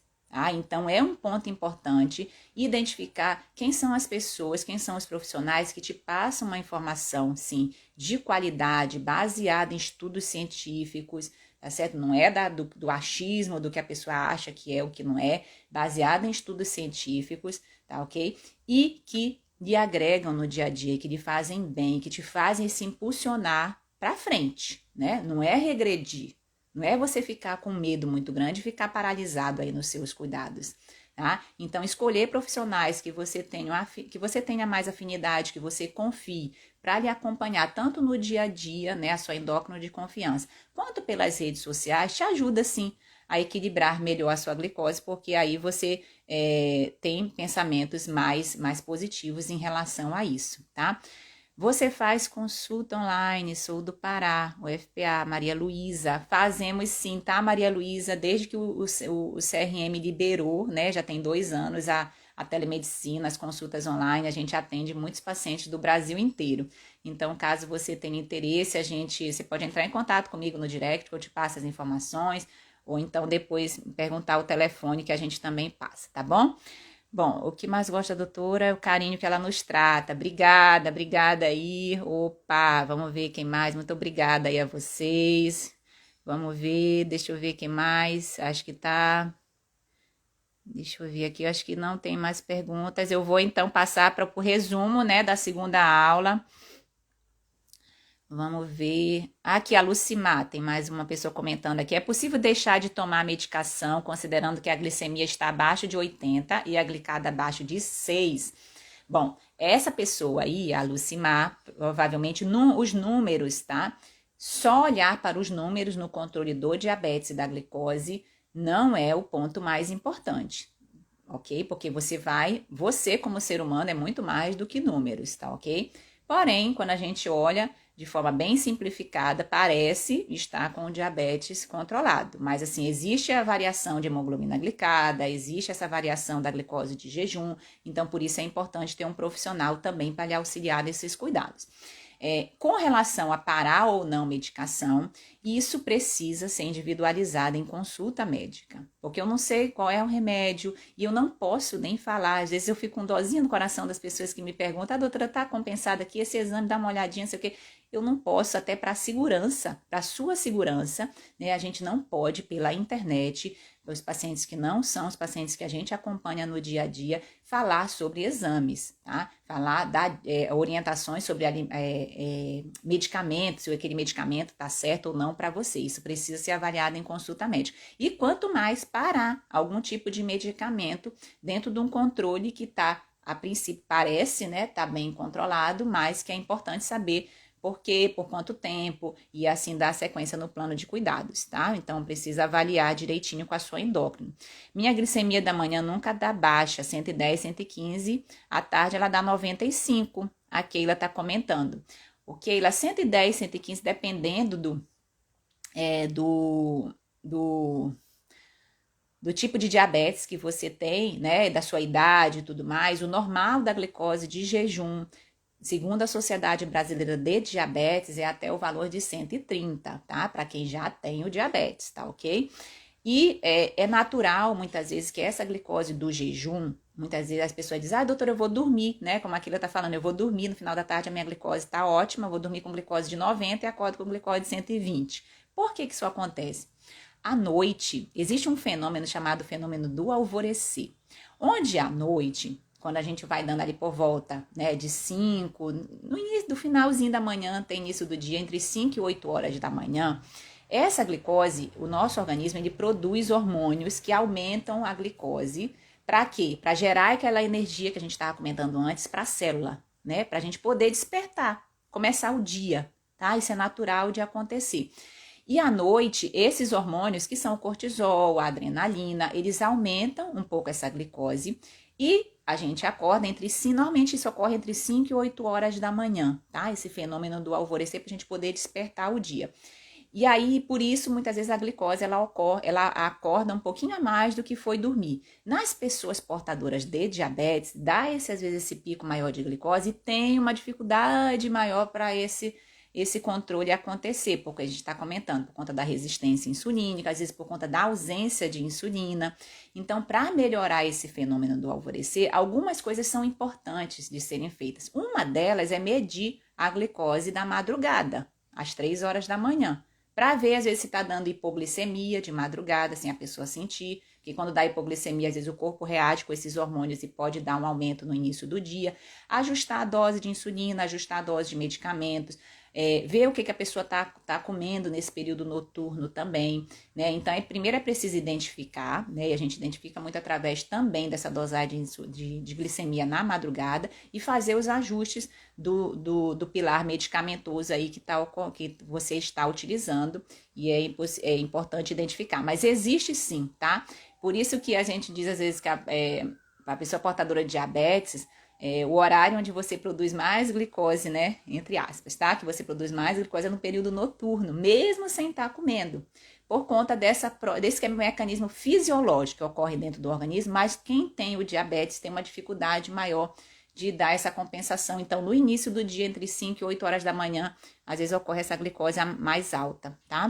Então, é um ponto importante identificar quem são as pessoas, quem são os profissionais que te passam uma informação, sim, de qualidade, baseada em estudos científicos, tá certo? Não é do achismo, do que a pessoa acha que é o que não é, baseada em estudos científicos, tá ok? E que lhe agregam no dia a dia, que lhe fazem bem, que te fazem se impulsionar para frente, né? Não é regredir. Não é você ficar com medo muito grande e ficar paralisado aí nos seus cuidados, tá? Então, escolher profissionais que você tenha mais afinidade, que você confie, para lhe acompanhar tanto no dia a dia, né, a sua endócrino de confiança, quanto pelas redes sociais, te ajuda, sim, a equilibrar melhor a sua glicose, porque aí você tem pensamentos mais positivos em relação a isso, tá? Você faz consulta online, sou do Pará, UFPA, Maria Luísa. Fazemos sim, tá, Maria Luísa? Desde que o CRM liberou, né? Já tem 2 anos a telemedicina, as consultas online, a gente atende muitos pacientes do Brasil inteiro. Então, caso você tenha interesse, você pode entrar em contato comigo no direct, que eu te passo as informações, ou então depois perguntar o telefone que a gente também passa, tá bom? Bom, o que mais gosta da doutora é o carinho que ela nos trata. Obrigada, obrigada aí. Opa, vamos ver quem mais. Muito obrigada aí a vocês. Vamos ver, deixa eu ver quem mais. Acho que tá... Deixa eu ver aqui, acho que não tem mais perguntas. Eu vou então passar para o resumo, né, da segunda aula. Vamos ver. Aqui a Lucimar, tem mais uma pessoa comentando aqui. É possível deixar de tomar a medicação, considerando que a glicemia está abaixo de 80 e a glicada abaixo de 6? Bom, essa pessoa aí, a Lucimar, provavelmente os números, tá? Só olhar para os números no controle do diabetes e da glicose não é o ponto mais importante, ok? Porque você como ser humano é muito mais do que números, tá ok? Porém, quando a gente olha de forma bem simplificada, parece estar com o diabetes controlado. Mas, assim, existe a variação de hemoglobina glicada, existe essa variação da glicose de jejum, então, por isso é importante ter um profissional também para lhe auxiliar nesses cuidados. Com relação a parar ou não medicação, isso precisa ser individualizado em consulta médica, porque eu não sei qual é o remédio e eu não posso nem falar. Às vezes eu fico com dozinha no coração das pessoas que me perguntam: doutora, tá compensado aqui esse exame, dá uma olhadinha, não sei o quê. Eu não posso, até para segurança, para sua segurança, né? A gente não pode, pela internet, os pacientes que não são os pacientes que a gente acompanha no dia a dia, falar sobre exames, tá? Dar orientações sobre medicamentos, se aquele medicamento está certo ou não para você. Isso precisa ser avaliado em consulta médica. E quanto mais parar algum tipo de medicamento dentro de um controle que está, a princípio parece, né, tá bem controlado, mas que é importante saber por quê, por quanto tempo, e assim dar sequência no plano de cuidados, tá? Então, precisa avaliar direitinho com a sua endócrina. Minha glicemia da manhã nunca dá baixa, 110, 115, à tarde ela dá 95, a Keila tá comentando. O Keila, 110, 115, dependendo do tipo de diabetes que você tem, né, da sua idade e tudo mais, o normal da glicose de jejum, segundo a Sociedade Brasileira de Diabetes, é até o valor de 130, tá? Para quem já tem o diabetes, tá ok? E é natural, muitas vezes, que essa glicose do jejum, muitas vezes as pessoas dizem: doutora, eu vou dormir, né? Como aquilo tá falando, eu vou dormir, no final da tarde a minha glicose tá ótima, eu vou dormir com glicose de 90 e acordo com glicose de 120. Por que isso acontece? À noite, existe um fenômeno chamado fenômeno do alvorecer, onde à noite, quando a gente vai dando ali por volta, né, de 5, no início do finalzinho da manhã, até início do dia, entre 5 e 8 horas da manhã, essa glicose, o nosso organismo, ele produz hormônios que aumentam a glicose. Para quê? Para gerar aquela energia que a gente estava comentando antes para a célula, né? Para a gente poder despertar, começar o dia, tá? Isso é natural de acontecer. E à noite, esses hormônios, que são o cortisol, a adrenalina, eles aumentam um pouco essa glicose e a gente acorda normalmente isso ocorre entre 5 e 8 horas da manhã, tá? Esse fenômeno do alvorecer, para a gente poder despertar o dia. E aí, por isso, muitas vezes a glicose, ela acorda um pouquinho a mais do que foi dormir. Nas pessoas portadoras de diabetes, dá às vezes esse pico maior de glicose e tem uma dificuldade maior para esse controle acontecer, porque a gente está comentando, por conta da resistência insulínica, às vezes por conta da ausência de insulina. Então, para melhorar esse fenômeno do alvorecer, algumas coisas são importantes de serem feitas. Uma delas é medir a glicose da madrugada, às 3 horas da manhã, para ver, às vezes, se está dando hipoglicemia de madrugada, sem a pessoa sentir, que quando dá hipoglicemia, às vezes o corpo reage com esses hormônios e pode dar um aumento no início do dia. Ajustar a dose de insulina, ajustar a dose de medicamentos, ver o que a pessoa tá comendo nesse período noturno também, né? Então, primeiro é preciso identificar, né? E a gente identifica muito através também dessa dosagem de glicemia na madrugada e fazer os ajustes do pilar medicamentoso aí que você está utilizando, e é importante identificar. Mas existe sim, tá? Por isso que a gente diz às vezes que a pessoa portadora de diabetes, o horário onde você produz mais glicose, né, entre aspas, tá? Que você produz mais glicose é no período noturno, mesmo sem estar comendo, por conta desse mecanismo fisiológico que ocorre dentro do organismo, mas quem tem o diabetes tem uma dificuldade maior de dar essa compensação. Então, no início do dia, entre 5 e 8 horas da manhã, às vezes ocorre essa glicose mais alta, tá?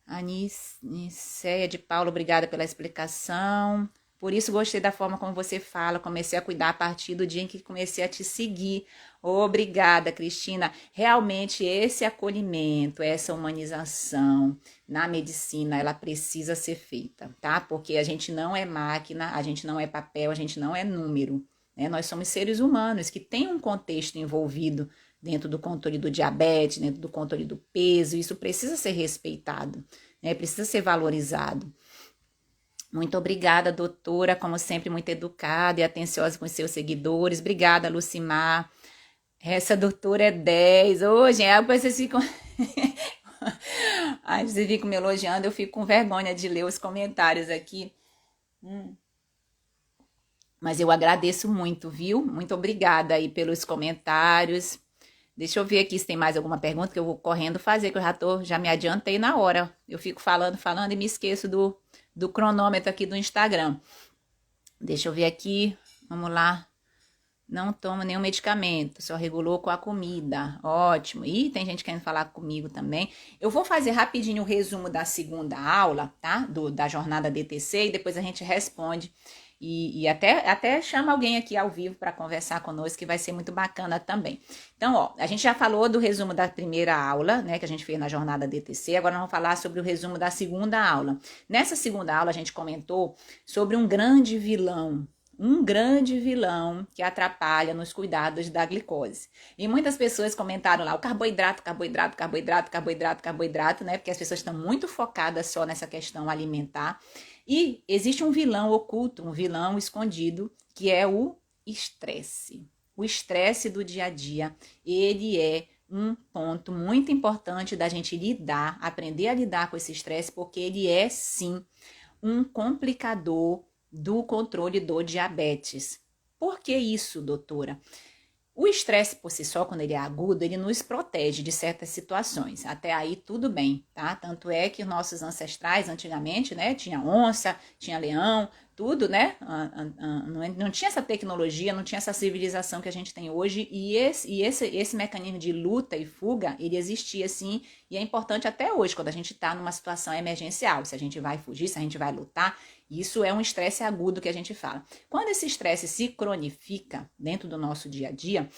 A Niceia de Paula, obrigada pela explicação. Por isso, gostei da forma como você fala. Comecei a cuidar a partir do dia em que comecei a te seguir. Obrigada, Cristina. Realmente, esse acolhimento, essa humanização na medicina, ela precisa ser feita, tá? Porque a gente não é máquina, a gente não é papel, a gente não é número, né? Nós somos seres humanos que têm um contexto envolvido dentro do controle do diabetes, dentro do controle do peso. Isso precisa ser respeitado, né? Precisa ser valorizado. Muito obrigada, doutora, como sempre, muito educada e atenciosa com os seus seguidores. Obrigada, Lucimar. Essa doutora é 10. Ô, gente, vocês ficam... Ai, vocês ficam me elogiando, eu fico com vergonha de ler os comentários aqui. Mas eu agradeço muito, viu? Muito obrigada aí pelos comentários. Deixa eu ver aqui se tem mais alguma pergunta que eu vou correndo fazer, que eu já me adiantei na hora. Eu fico falando e me esqueço do cronômetro aqui do Instagram. Deixa eu ver aqui, vamos lá. Não toma nenhum medicamento, só regulou com a comida. Ótimo. E tem gente querendo falar comigo também. Eu vou fazer rapidinho o resumo da segunda aula, tá? Da jornada DTC e depois a gente responde. E até chama alguém aqui ao vivo para conversar conosco, que vai ser muito bacana também. Então, ó, a gente já falou do resumo da primeira aula, né, que a gente fez na jornada DTC. Agora nós vamos falar sobre o resumo da segunda aula. Nessa segunda aula, a gente comentou sobre um grande vilão que atrapalha nos cuidados da glicose. E muitas pessoas comentaram lá, o carboidrato, né? Porque as pessoas estão muito focadas só nessa questão alimentar. E existe um vilão oculto, um vilão escondido, que é o estresse. O estresse do dia a dia, ele é um ponto muito importante da gente lidar, aprender a lidar com esse estresse, porque ele é, sim, um complicador do controle do diabetes. Por que isso, doutora? O estresse por si só, quando ele é agudo, ele nos protege de certas situações. Até aí tudo bem, tá? Tanto é que os nossos ancestrais antigamente, né, tinha onça, tinha leão, tudo, né? Não tinha essa tecnologia, não tinha essa civilização que a gente tem hoje, e esse mecanismo de luta e fuga, ele existia sim, e é importante até hoje, quando a gente está numa situação emergencial, se a gente vai fugir, se a gente vai lutar. Isso é um estresse agudo que a gente fala. Quando esse estresse se cronifica dentro do nosso dia a dia,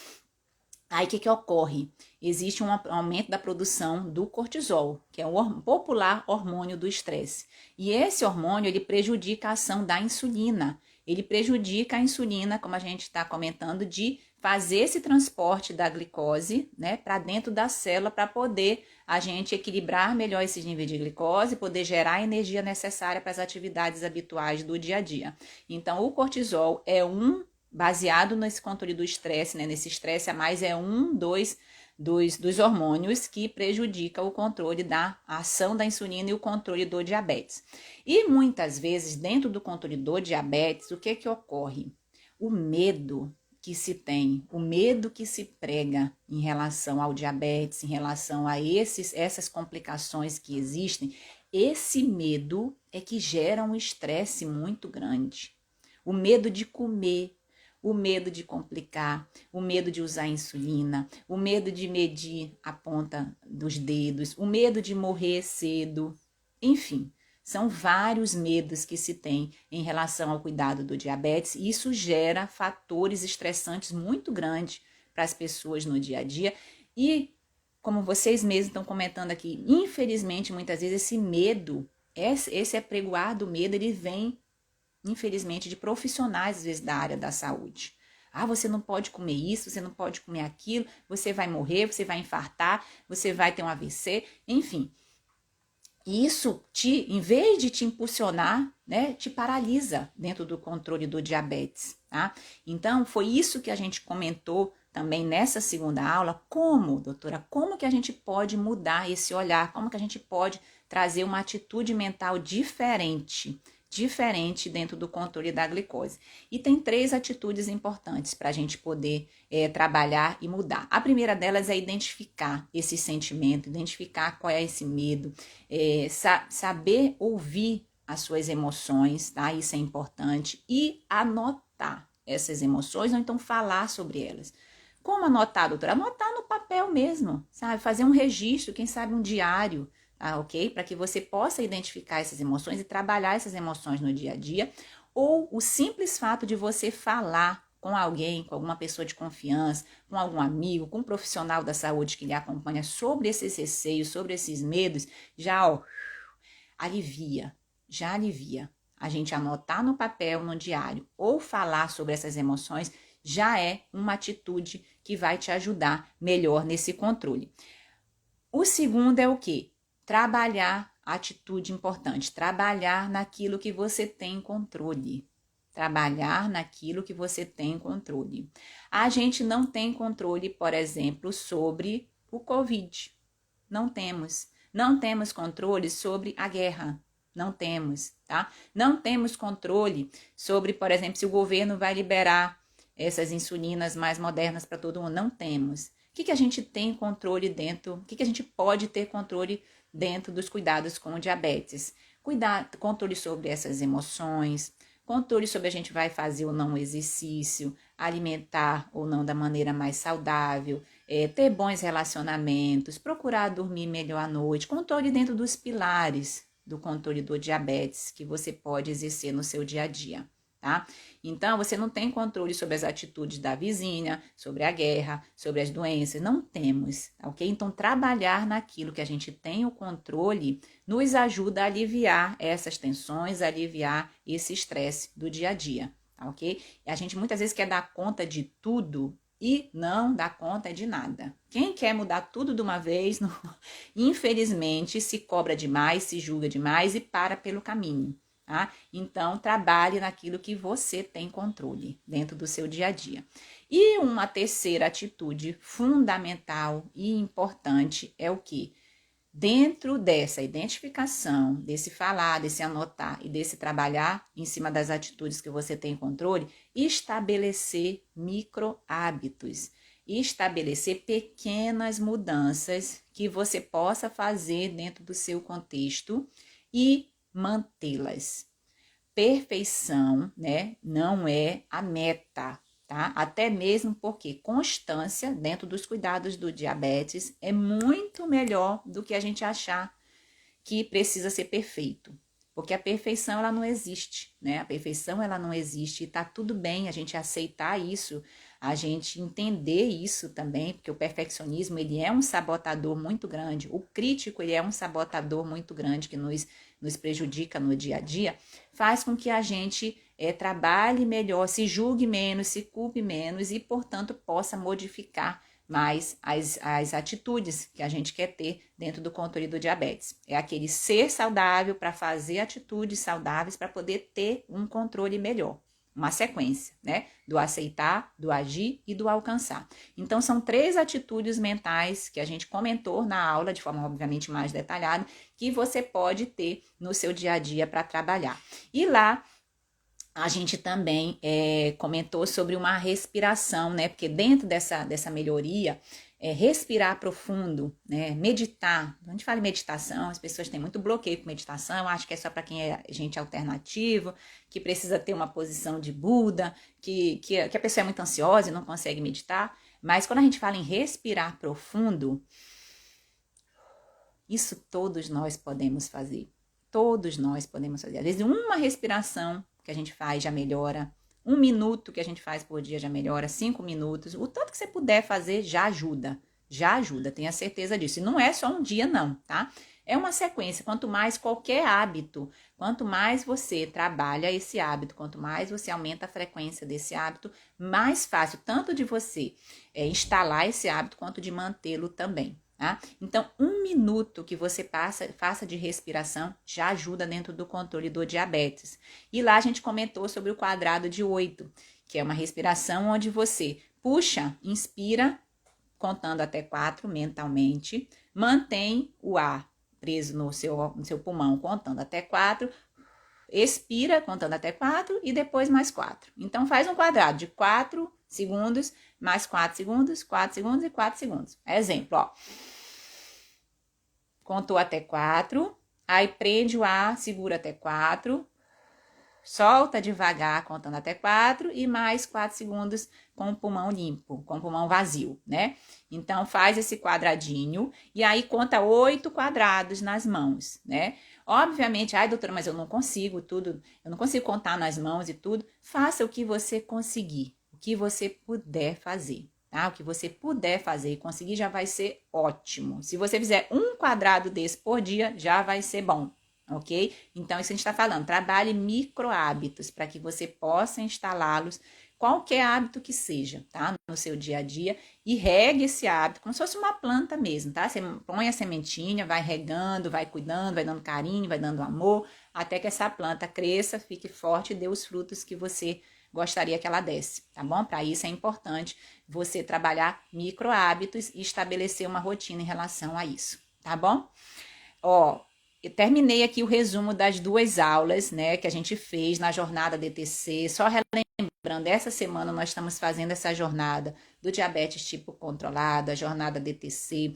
aí o que ocorre? Existe um aumento da produção do cortisol, que é o popular hormônio do estresse. E esse hormônio, ele prejudica a ação da insulina. Ele prejudica a insulina, como a gente está comentando, de fazer esse transporte da glicose, né, para dentro da célula, para poder a gente equilibrar melhor esses níveis de glicose, poder gerar a energia necessária para as atividades habituais do dia a dia. Então, o cortisol é baseado nesse controle do estresse, né, nesse estresse a mais, é dos hormônios que prejudica o controle da ação da insulina e o controle do diabetes. E muitas vezes, dentro do controle do diabetes, o que ocorre? O medo que se tem, o medo que se prega em relação ao diabetes, em relação a essas complicações que existem, esse medo é que gera um estresse muito grande. O medo de comer, o medo de complicar, o medo de usar insulina, o medo de medir a ponta dos dedos, o medo de morrer cedo, enfim. São vários medos que se tem em relação ao cuidado do diabetes e isso gera fatores estressantes muito grandes para as pessoas no dia a dia e, como vocês mesmos estão comentando aqui, infelizmente, muitas vezes esse medo, esse apregoado medo, ele vem, infelizmente, de profissionais, às vezes, da área da saúde. Ah, você não pode comer isso, você não pode comer aquilo, você vai morrer, você vai infartar, você vai ter um AVC, enfim. Isso em vez de te impulsionar, né, te paralisa dentro do controle do diabetes, tá? Então, foi isso que a gente comentou também nessa segunda aula. Como, doutora, como que a gente pode mudar esse olhar? Como que a gente pode trazer uma atitude mental diferente dentro do controle da glicose. E tem 3 atitudes importantes para a gente poder trabalhar e mudar. A primeira delas é identificar esse sentimento, identificar qual é esse medo, saber ouvir as suas emoções, tá? Isso é importante. E anotar essas emoções, ou então falar sobre elas. Como anotar, doutora? Anotar no papel mesmo, sabe? Fazer um registro, quem sabe um diário, ok? Para que você possa identificar essas emoções e trabalhar essas emoções no dia a dia, ou o simples fato de você falar com alguém, com alguma pessoa de confiança, com algum amigo, com um profissional da saúde que lhe acompanha sobre esses receios, sobre esses medos, já alivia. A gente anotar no papel, no diário, ou falar sobre essas emoções, já é uma atitude que vai te ajudar melhor nesse controle. O segundo é o quê? Trabalhar, atitude importante, trabalhar naquilo que você tem controle. Trabalhar naquilo que você tem controle. A gente não tem controle, por exemplo, sobre o Covid. Não temos. Não temos controle sobre a guerra. Não temos, tá? Não temos controle sobre, por exemplo, se o governo vai liberar essas insulinas mais modernas para todo mundo. Não temos. O que a gente tem controle dentro, o que a gente pode ter controle dentro dos cuidados com o diabetes? Controle sobre essas emoções, controle sobre a gente vai fazer ou não exercício, alimentar ou não da maneira mais saudável, ter bons relacionamentos, procurar dormir melhor à noite, controle dentro dos pilares do controle do diabetes que você pode exercer no seu dia a dia, tá? Então, você não tem controle sobre as atitudes da vizinha, sobre a guerra, sobre as doenças, não temos, ok? Então, trabalhar naquilo que a gente tem o controle nos ajuda a aliviar essas tensões, a aliviar esse estresse do dia a dia, tá, ok? E a gente muitas vezes quer dar conta de tudo e não dá conta de nada. Quem quer mudar tudo de uma vez, não, infelizmente, se cobra demais, se julga demais e para pelo caminho. Tá? Então, trabalhe naquilo que você tem controle dentro do seu dia a dia. E uma terceira atitude fundamental e importante é o quê? Dentro dessa identificação, desse falar, desse anotar e desse trabalhar em cima das atitudes que você tem controle, estabelecer micro hábitos, estabelecer pequenas mudanças que você possa fazer dentro do seu contexto e mantê-las. Perfeição, né, não é a meta, tá? Até mesmo porque constância dentro dos cuidados do diabetes é muito melhor do que a gente achar que precisa ser perfeito. Porque a perfeição, ela não existe, né? A perfeição, ela não existe e tá tudo bem a gente aceitar isso, a gente entender isso também, porque o perfeccionismo, ele é um sabotador muito grande, o crítico, ele é um sabotador muito grande que nos prejudica no dia a dia, faz com que a gente trabalhe melhor, se julgue menos, se culpe menos e, portanto, possa modificar mais as atitudes que a gente quer ter dentro do controle do diabetes. É aquele ser saudável para fazer atitudes saudáveis para poder ter um controle melhor. Uma sequência, né? Do aceitar, do agir e do alcançar. Então, são 3 atitudes mentais que a gente comentou na aula, de forma obviamente mais detalhada, que você pode ter no seu dia a dia para trabalhar. E lá, a gente também comentou sobre uma respiração, né? Porque dentro dessa melhoria, respirar profundo, né? Meditar. Quando a gente fala em meditação, as pessoas têm muito bloqueio com meditação, acho que é só para quem é gente alternativo, que precisa ter uma posição de Buda, que a pessoa é muito ansiosa e não consegue meditar. Mas quando a gente fala em respirar profundo, isso todos nós podemos fazer. Todos nós podemos fazer. Às vezes, uma respiração que a gente faz já melhora. 1 minuto que a gente faz por dia já melhora. 5 minutos. O tanto que você puder fazer já ajuda. Já ajuda, tenha certeza disso. E não é só um dia, não, tá? É uma sequência. Quanto mais qualquer hábito, quanto mais você trabalha esse hábito, quanto mais você aumenta a frequência desse hábito, mais fácil, tanto de você instalar esse hábito, quanto de mantê-lo também. Tá? Então, 1 minuto que você faça de respiração já ajuda dentro do controle do diabetes. E lá a gente comentou sobre o quadrado de 8, que é uma respiração onde você puxa, inspira, contando até 4 mentalmente, mantém o ar preso no seu pulmão, contando até 4, expira, contando até 4 e depois mais 4. Então, faz um quadrado de 4 segundos, mais 4 segundos, 4 segundos e 4 segundos. Exemplo, ó. Contou até 4, aí prende o ar, segura até 4, solta devagar, contando até 4 e mais 4 segundos com o pulmão limpo, com o pulmão vazio, né? Então, faz esse quadradinho e aí conta 8 quadrados nas mãos, né? Obviamente, ai, doutora, mas eu não consigo tudo, eu não consigo contar nas mãos e tudo. Faça o que você conseguir, o que você puder fazer. Tá? O que você puder fazer e conseguir já vai ser ótimo. Se você fizer 1 quadrado desse por dia, já vai ser bom, ok? Então, isso a gente está falando. Trabalhe micro hábitos para que você possa instalá-los, qualquer hábito que seja, tá? No seu dia a dia. E regue esse hábito como se fosse uma planta mesmo, tá? Você põe a sementinha, vai regando, vai cuidando, vai dando carinho, vai dando amor, até que essa planta cresça, fique forte e dê os frutos que você gostaria que ela desse, tá bom? Para isso é importante você trabalhar micro hábitos e estabelecer uma rotina em relação a isso, tá bom? Ó, eu terminei aqui o resumo das 2 aulas, né, que a gente fez na jornada DTC, só relembrar Lembrando, essa semana nós estamos fazendo essa jornada do diabetes tipo controlado, a jornada DTC,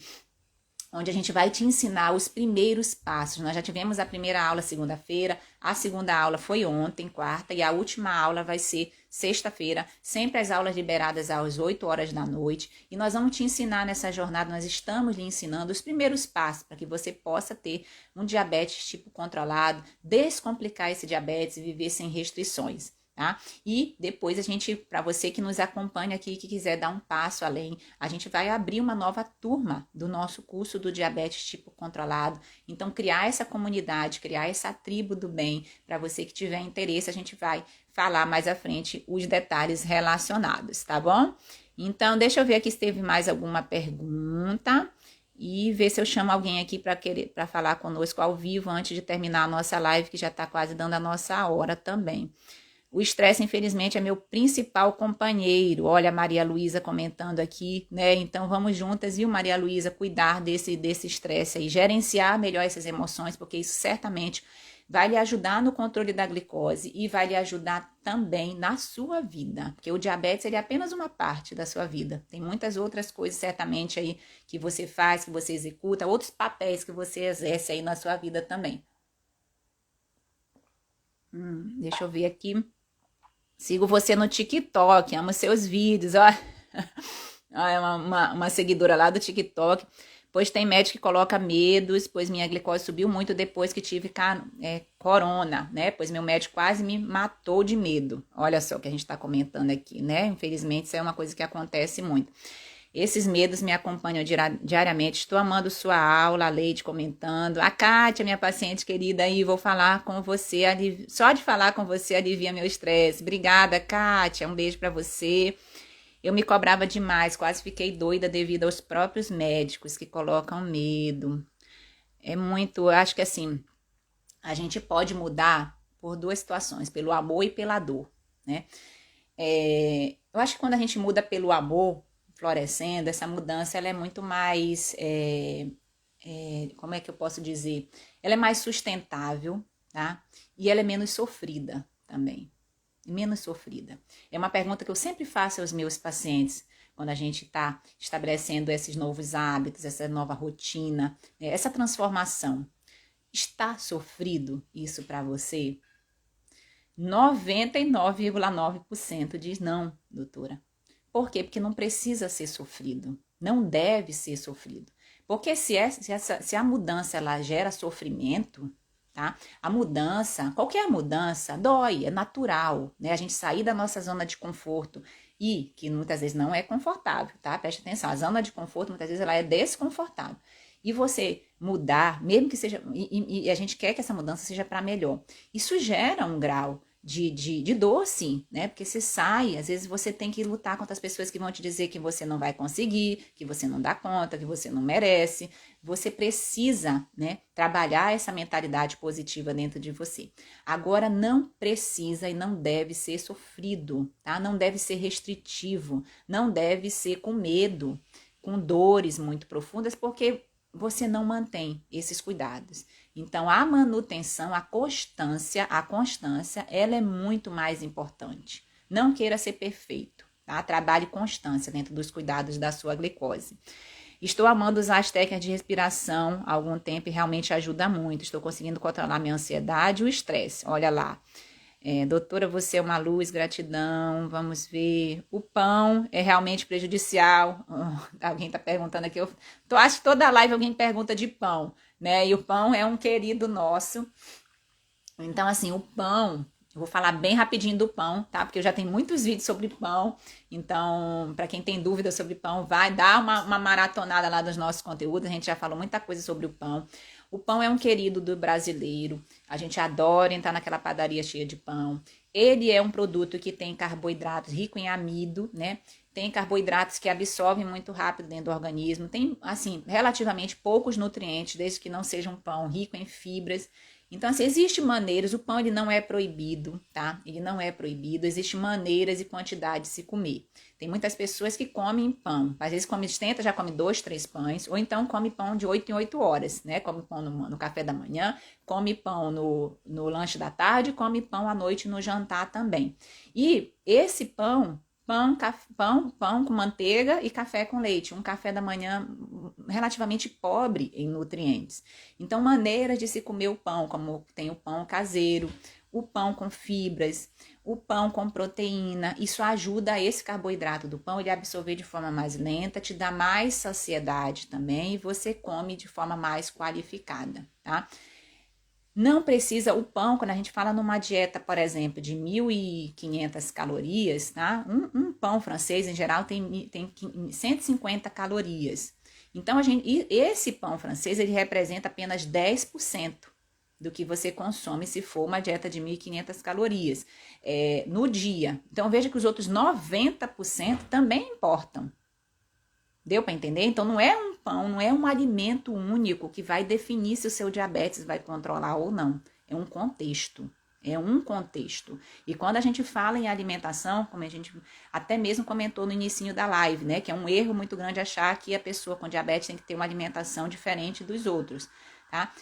onde a gente vai te ensinar os primeiros passos. Nós já tivemos a primeira aula segunda-feira, a segunda aula foi ontem, quarta, e a última aula vai ser sexta-feira, sempre as aulas liberadas às 8 horas da noite. E nós vamos te ensinar nessa jornada, nós estamos lhe ensinando os primeiros passos para que você possa ter um diabetes tipo controlado, descomplicar esse diabetes e viver sem restrições. Tá? E depois a gente, para você que nos acompanha aqui, que quiser dar um passo além, a gente vai abrir uma nova turma do nosso curso do diabetes tipo controlado. Então, criar essa comunidade, criar essa tribo do bem, para você que tiver interesse, a gente vai falar mais à frente os detalhes relacionados, tá bom? Então, deixa eu ver aqui se teve mais alguma pergunta e ver se eu chamo alguém aqui para falar conosco ao vivo antes de terminar a nossa live, que já está quase dando a nossa hora também. O estresse, infelizmente, é meu principal companheiro. Olha a Maria Luísa comentando aqui, né? Então, vamos juntas, viu, Maria Luísa, cuidar desse estresse aí, gerenciar melhor essas emoções, porque isso certamente vai lhe ajudar no controle da glicose e vai lhe ajudar também na sua vida, porque o diabetes ele é apenas uma parte da sua vida. Tem muitas outras coisas, certamente, aí que você faz, que você executa, outros papéis que você exerce aí na sua vida também. Deixa eu ver aqui. Sigo você no TikTok, amo seus vídeos, ó. É uma seguidora lá do TikTok. Pois tem médico que coloca medos, pois minha glicose subiu muito depois que tive corona, né? Pois meu médico quase me matou de medo. Olha só o que a gente tá comentando aqui, né? Infelizmente, isso é uma coisa que acontece muito. Esses medos me acompanham diariamente. Estou amando sua aula, a Leide comentando. A Kátia, minha paciente querida, aí vou falar com você. Só de falar com você alivia meu estresse. Obrigada, Kátia. Um beijo para você. Eu me cobrava demais, quase fiquei doida devido aos próprios médicos que colocam medo. É muito, eu acho que assim, a gente pode mudar por duas situações, pelo amor e pela dor, né? Eu acho que quando a gente muda pelo amor, florescendo, essa mudança ela é muito mais, como é que eu posso dizer? Ela é mais sustentável, tá? E ela é menos sofrida também. Menos sofrida. É uma pergunta que eu sempre faço aos meus pacientes, quando a gente está estabelecendo esses novos hábitos, essa nova rotina, essa transformação. Está sofrido isso para você? 99,9% diz não, doutora. Por quê? Porque não precisa ser sofrido. Não deve ser sofrido. Porque se a mudança ela gera sofrimento, tá? A mudança, qualquer mudança, dói, é natural, né? A gente sair da nossa zona de conforto e que muitas vezes não é confortável, tá? Preste atenção, a zona de conforto muitas vezes ela é desconfortável. E você mudar, mesmo que seja, e a gente quer que essa mudança seja para melhor. Isso gera um grau de dor, sim, né? Porque você sai, às vezes você tem que lutar contra as pessoas que vão te dizer que você não vai conseguir, que você não dá conta, que você não merece. Você precisa, né, trabalhar essa mentalidade positiva dentro de você. Agora, não precisa e não deve ser sofrido, tá? Não deve ser restritivo, não deve ser com medo, com dores muito profundas, porque você não mantém esses cuidados. Então, a manutenção, a constância, ela é muito mais importante. Não queira ser perfeito, tá? Trabalhe constância dentro dos cuidados da sua glicose. Estou amando usar as técnicas de respiração há algum tempo e realmente ajuda muito. Estou conseguindo controlar minha ansiedade e o estresse. Olha lá. Doutora, você é uma luz, gratidão. Vamos ver. O pão é realmente prejudicial. Alguém está perguntando aqui. Acho que toda live alguém pergunta de pão, né? E o pão é um querido nosso. Então, assim, o pão, eu vou falar bem rapidinho do pão, tá? Porque eu já tenho muitos vídeos sobre pão. Então, para quem tem dúvida sobre pão, vai dar uma maratonada lá dos nossos conteúdos. A gente já falou muita coisa sobre o pão. O pão é um querido do brasileiro. A gente adora entrar naquela padaria cheia de pão. Ele é um produto que tem carboidratos rico em amido, né? Tem carboidratos que absorvem muito rápido dentro do organismo. Tem, assim, relativamente poucos nutrientes, desde que não seja um pão rico em fibras. Então, assim, existem maneiras, o pão ele não é proibido, tá? Ele não é proibido, existem maneiras e quantidade de se comer. Tem muitas pessoas que comem pão, às vezes come, tenta, já come 2, 3 pães, ou então come pão de 8 em 8 horas, né? Come pão no café da manhã, come pão no lanche da tarde, come pão à noite no jantar também. E esse pão com manteiga e café com leite, um café da manhã relativamente pobre em nutrientes. Então, maneira de se comer o pão, como tem o pão caseiro, o pão com fibras, o pão com proteína, isso ajuda esse carboidrato do pão ele absorver de forma mais lenta, te dá mais saciedade também e você come de forma mais qualificada, tá? Não precisa, o pão, quando a gente fala numa dieta, por exemplo, de 1.500 calorias, tá? Um pão francês, em geral, tem 150 calorias. Então, esse pão francês, ele representa apenas 10% do que você consome se for uma dieta de 1.500 calorias no dia. Então, veja que os outros 90% também importam. Deu para entender? Então, não é um pão, não é um alimento único que vai definir se o seu diabetes vai controlar ou não. É um contexto. É um contexto. E quando a gente fala em alimentação, como a gente até mesmo comentou no início da live, né? Que é um erro muito grande achar que a pessoa com diabetes tem que ter uma alimentação diferente dos outros, tá?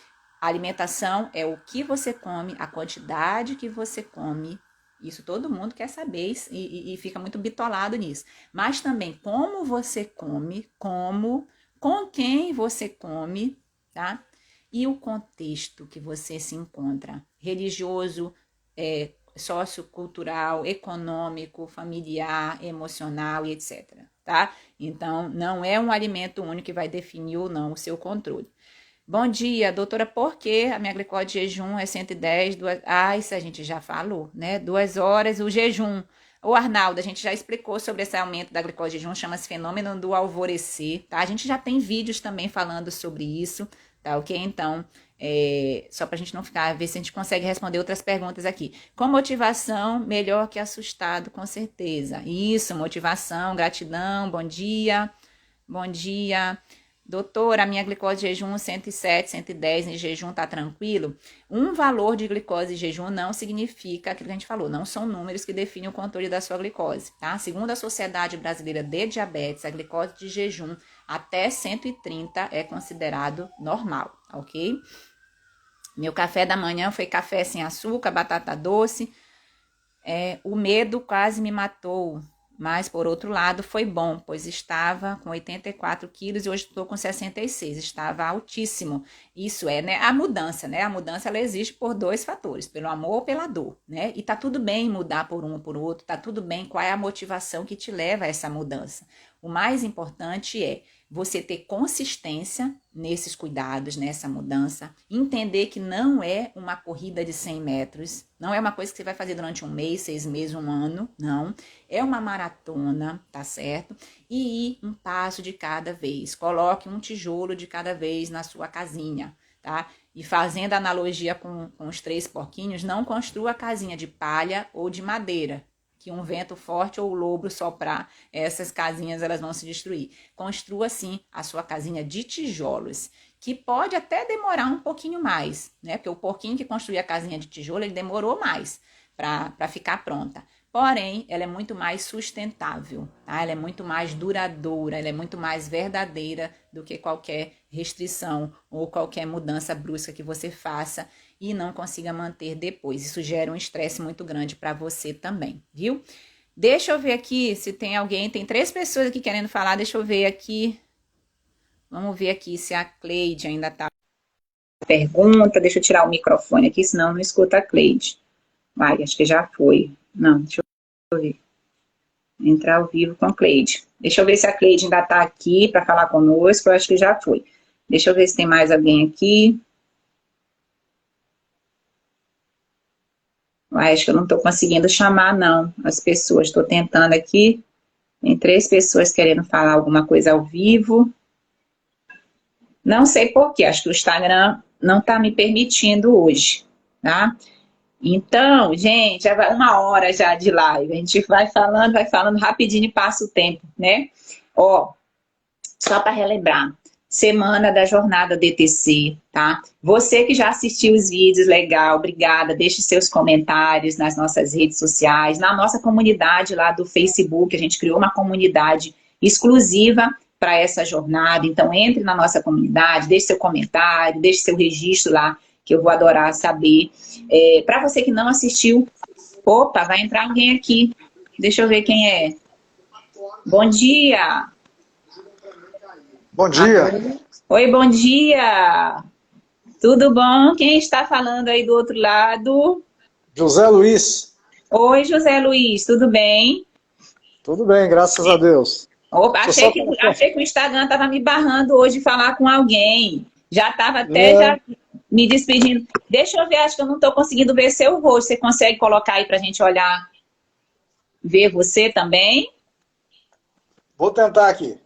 A alimentação é o que você come, a quantidade que você come. Isso todo mundo quer saber e fica muito bitolado nisso. Mas também como você come, com quem você come, tá? E o contexto que você se encontra, religioso, sociocultural, econômico, familiar, emocional e etc, tá? Então, não é um alimento único que vai definir ou não o seu controle. Bom dia, doutora, por que a minha glicose de jejum é 110? Isso a gente já falou, né? 2 horas, o jejum. O Arnaldo, a gente já explicou sobre esse aumento da glicose de jejum, chama-se fenômeno do alvorecer, tá? A gente já tem vídeos também falando sobre isso, tá ok? Então, só pra gente não ficar, ver se a gente consegue responder outras perguntas aqui. Com motivação, melhor que assustado, com certeza. Isso, motivação, gratidão, bom dia. Bom dia. Doutora, a minha glicose de jejum 107, 110 em jejum tá tranquilo? Um valor de glicose em jejum não significa aquilo que a gente falou, não são números que definem o controle da sua glicose, tá? Segundo a Sociedade Brasileira de Diabetes, a glicose de jejum até 130 é considerado normal, ok? Meu café da manhã foi café sem açúcar, batata doce. O medo quase me matou. Mas, por outro lado, foi bom, pois estava com 84 quilos e hoje estou com 66. Estava altíssimo. Isso né? A mudança, né? A mudança, ela existe por 2 fatores, pelo amor ou pela dor, né? E tá tudo bem mudar por um ou por outro, tá tudo bem qual é a motivação que te leva a essa mudança. O mais importante é você ter consistência nesses cuidados, nessa mudança, entender que não é uma corrida de 100 metros, não é uma coisa que você vai fazer durante um mês, 6 meses, um ano, não. É uma maratona, tá certo? E ir um passo de cada vez. Coloque um tijolo de cada vez na sua casinha, tá? E fazendo analogia com os 3 porquinhos, não construa a casinha de palha ou de madeira, que um vento forte ou o lobo soprar, essas casinhas elas vão se destruir. Construa, sim, a sua casinha de tijolos, que pode até demorar um pouquinho mais, né? Porque o porquinho que construiu a casinha de tijolo, ele demorou mais para ficar pronta. Porém, ela é muito mais sustentável, tá? Ela é muito mais duradoura, ela é muito mais verdadeira do que qualquer restrição ou qualquer mudança brusca que você faça e não consiga manter depois. Isso gera um estresse muito grande para você também, viu? Deixa eu ver aqui se tem alguém, tem 3 pessoas aqui querendo falar, deixa eu ver aqui. Vamos ver aqui se a Cleide ainda tá. Pergunta, deixa eu tirar o microfone aqui, senão não escuta a Cleide. Vai, acho que já foi. Não, deixa eu ver. Entrar ao vivo com a Cleide. Deixa eu ver se a Cleide ainda tá aqui para falar conosco, eu acho que já foi. Deixa eu ver se tem mais alguém aqui. Acho que eu não estou conseguindo chamar, não, as pessoas. Estou tentando aqui. Tem 3 pessoas querendo falar alguma coisa ao vivo. Não sei por quê. Acho que o Instagram não está me permitindo hoje, tá? Então, gente, já vai 1 hora já de live. A gente vai falando rapidinho e passa o tempo, né? Ó, só para relembrar. semana da jornada DTC, tá? Você que já assistiu os vídeos, legal, obrigada. Deixe seus comentários nas nossas redes sociais, na nossa comunidade lá do Facebook. A gente criou uma comunidade exclusiva para essa jornada. Então, entre na nossa comunidade, deixe seu comentário, deixe seu registro lá, que eu vou adorar saber. Para você que não assistiu, opa, vai entrar alguém aqui. Deixa eu ver quem é. Bom dia! Bom dia. Oi, bom dia! Tudo bom? Quem está falando aí do outro lado? José Luiz. Oi, José Luiz, tudo bem? Tudo bem, graças a Deus. Opa, achei que o Instagram estava me barrando hoje de falar com alguém. Já estava até já me despedindo. Deixa eu ver, acho que eu não estou conseguindo ver seu rosto. Você consegue colocar aí para a gente olhar, ver você também? Vou tentar aqui.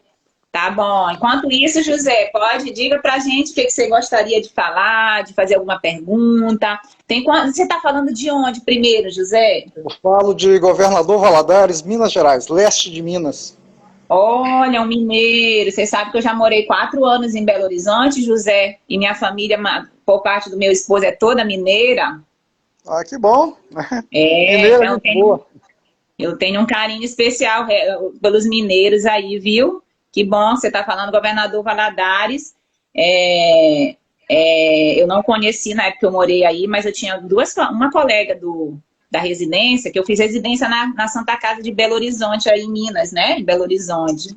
Tá bom. Enquanto isso, José, diga pra gente o que você gostaria de falar, de fazer alguma pergunta. Você está falando de onde primeiro, José? Eu falo de Governador Valadares, Minas Gerais, leste de Minas. Olha, um mineiro. Você sabe que eu já morei 4 anos em Belo Horizonte, José, e minha família, por parte do meu esposo, é toda mineira. Ah, que bom. Mineira, então eu tenho um carinho especial pelos mineiros aí, viu? Que bom, você está falando Governador Valadares. Eu não conheci na época que eu morei aí, mas eu tinha uma colega da residência, que eu fiz residência na Santa Casa de Belo Horizonte, aí em Minas, né? Em Belo Horizonte.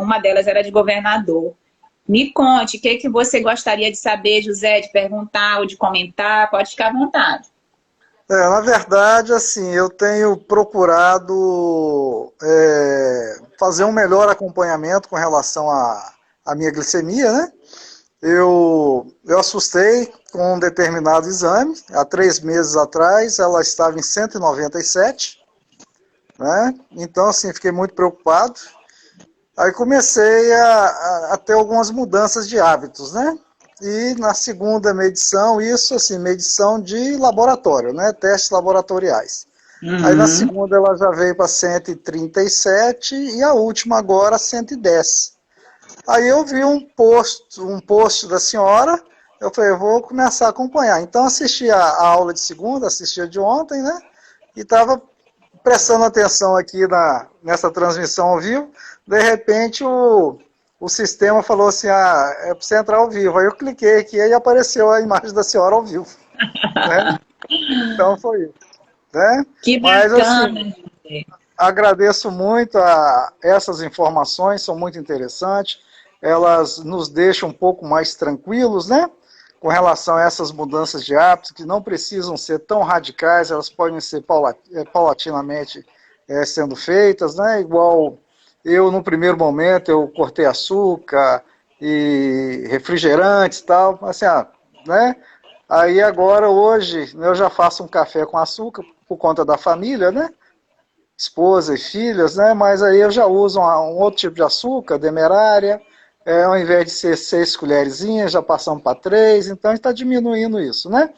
Uma delas era de governador. Me conte, o que você gostaria de saber, José, de perguntar ou de comentar? Pode ficar à vontade. Na verdade, assim, eu tenho procurado fazer um melhor acompanhamento com relação à minha glicemia, né? Eu assustei com um determinado exame, há 3 meses atrás, ela estava em 197, né? Então, assim, fiquei muito preocupado. Aí comecei a ter algumas mudanças de hábitos, né? E na segunda medição, isso assim, medição de laboratório, né? Testes laboratoriais. Uhum. Aí na segunda ela já veio para 137 e a última agora 110. Aí eu vi um post da senhora, eu falei, eu vou começar a acompanhar. Então assisti a aula de segunda, assisti a de ontem, né? E estava prestando atenção aqui nessa transmissão ao vivo. De repente o sistema falou assim, é para você entrar ao vivo. Aí eu cliquei aqui e apareceu a imagem da senhora ao vivo. Né? Então foi isso. Né? Que bacana. Mas, assim, agradeço muito essas informações, são muito interessantes. Elas nos deixam um pouco mais tranquilos, né? Com relação a essas mudanças de hábitos, que não precisam ser tão radicais, elas podem ser paulatinamente sendo feitas, né? Igual eu, no primeiro momento, eu cortei açúcar e refrigerantes e tal, assim, né? Aí agora, hoje, eu já faço um café com açúcar por conta da família, né? Esposa e filhas, né? Mas aí eu já uso um outro tipo de açúcar, demerária, ao invés de ser 6 colherzinhas, já passamos para 3, então a gente está diminuindo isso, né?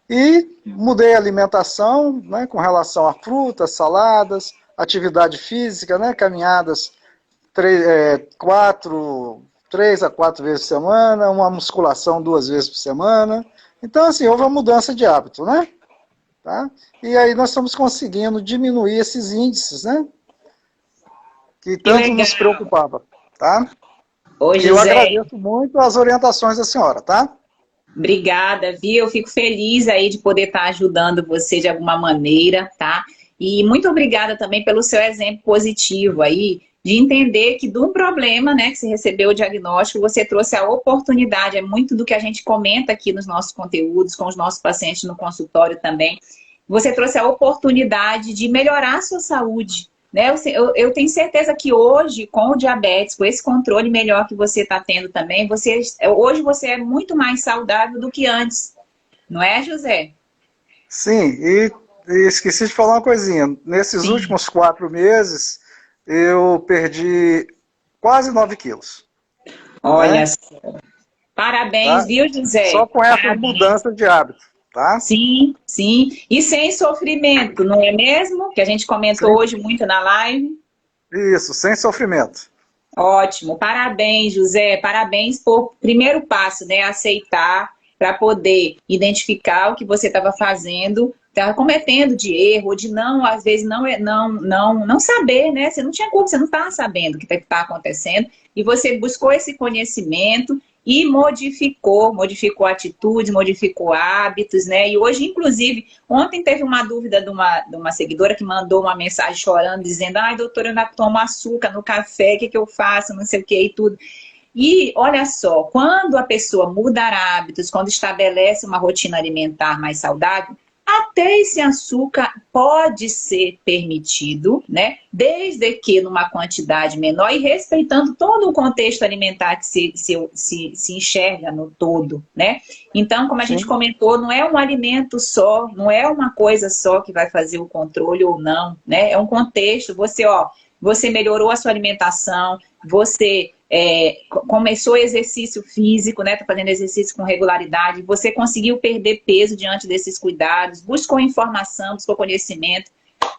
E mudei a alimentação, né, com relação a frutas, saladas, atividade física, né, caminhadas 3 a 4 vezes por semana, uma musculação 2 vezes por semana. Então, assim, houve uma mudança de hábito, né? Tá? E aí nós estamos conseguindo diminuir esses índices, né? Que tanto nos preocupava, tá? Oi, eu agradeço muito as orientações da senhora, tá? Obrigada, viu? Eu fico feliz aí de poder estar ajudando você de alguma maneira, tá? E muito obrigada também pelo seu exemplo positivo aí, de entender que de um problema, né, que você recebeu o diagnóstico, você trouxe a oportunidade, é muito do que a gente comenta aqui nos nossos conteúdos, com os nossos pacientes no consultório também, você trouxe a oportunidade de melhorar a sua saúde, né? Eu tenho certeza que hoje, com o diabetes, com esse controle melhor que você está tendo também, hoje você é muito mais saudável do que antes, não é, José? Sim, e esqueci de falar uma coisinha, nesses últimos 4 meses, eu perdi quase 9 quilos. Olha só. Parabéns, tá? Viu, José? Só com essa mudança de hábito, tá? Sim, sim. E sem sofrimento, não é mesmo? Que a gente comentou hoje muito na live. Isso, sem sofrimento. Ótimo, parabéns, José, parabéns por primeiro passo, né? Aceitar para poder identificar o que você estava fazendo, estava cometendo de erro, ou de não, às vezes não saber, né? Você não tinha culpa, você não estava sabendo o que está acontecendo, e você buscou esse conhecimento e modificou atitudes, modificou hábitos, né? E hoje, inclusive, ontem teve uma dúvida de uma seguidora que mandou uma mensagem chorando, dizendo, ai, doutora, eu ainda tomo açúcar no café, o que eu faço, não sei o que e tudo. E olha só, quando a pessoa muda hábitos, quando estabelece uma rotina alimentar mais saudável, até esse açúcar pode ser permitido, né? Desde que numa quantidade menor e respeitando todo o contexto alimentar que se enxerga no todo, né? Então, como a gente Sim. comentou, não é um alimento só, não é uma coisa só que vai fazer o controle ou não, né? É um contexto. Você melhorou a sua alimentação, você começou exercício físico, né? Tá fazendo exercício com regularidade, você conseguiu perder peso diante desses cuidados, buscou informação, buscou conhecimento.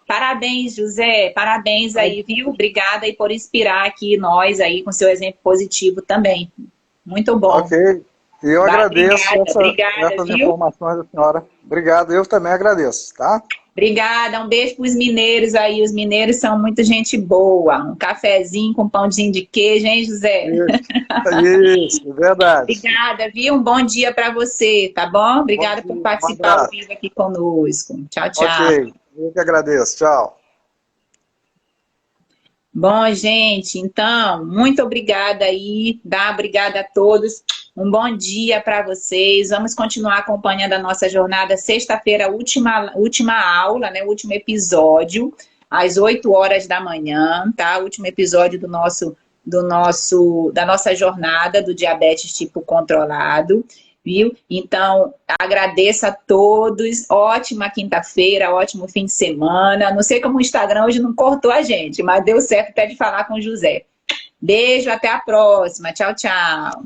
Parabéns, José, parabéns aí, viu? Obrigada aí por inspirar aqui nós aí com seu exemplo positivo também. Muito bom. Ok. E eu agradeço Obrigada, essas viu? informações da senhora. Obrigado, eu também agradeço, tá? Obrigada, um beijo para os mineiros aí. Os mineiros são muita gente boa. Um cafezinho com pãozinho de queijo, hein, José? Isso, verdade. Obrigada, viu? Um bom dia para você, tá bom? Bom Obrigada por dia, um participar ao abraço. vivo aqui conosco. Tchau, tchau. Ok, eu que agradeço. Tchau. Bom, gente, então, muito obrigada aí, tá? Obrigada a todos. Um bom dia para vocês. Vamos continuar acompanhando a nossa jornada. Sexta-feira, última aula, né? Último episódio, às 8 horas da manhã, tá? Último episódio da nossa jornada do diabetes tipo controlado, viu? Então, agradeço a todos. Ótima quinta-feira, ótimo fim de semana. Não sei como o Instagram hoje não cortou a gente, mas deu certo até de falar com o José. Beijo, até a próxima. Tchau, tchau.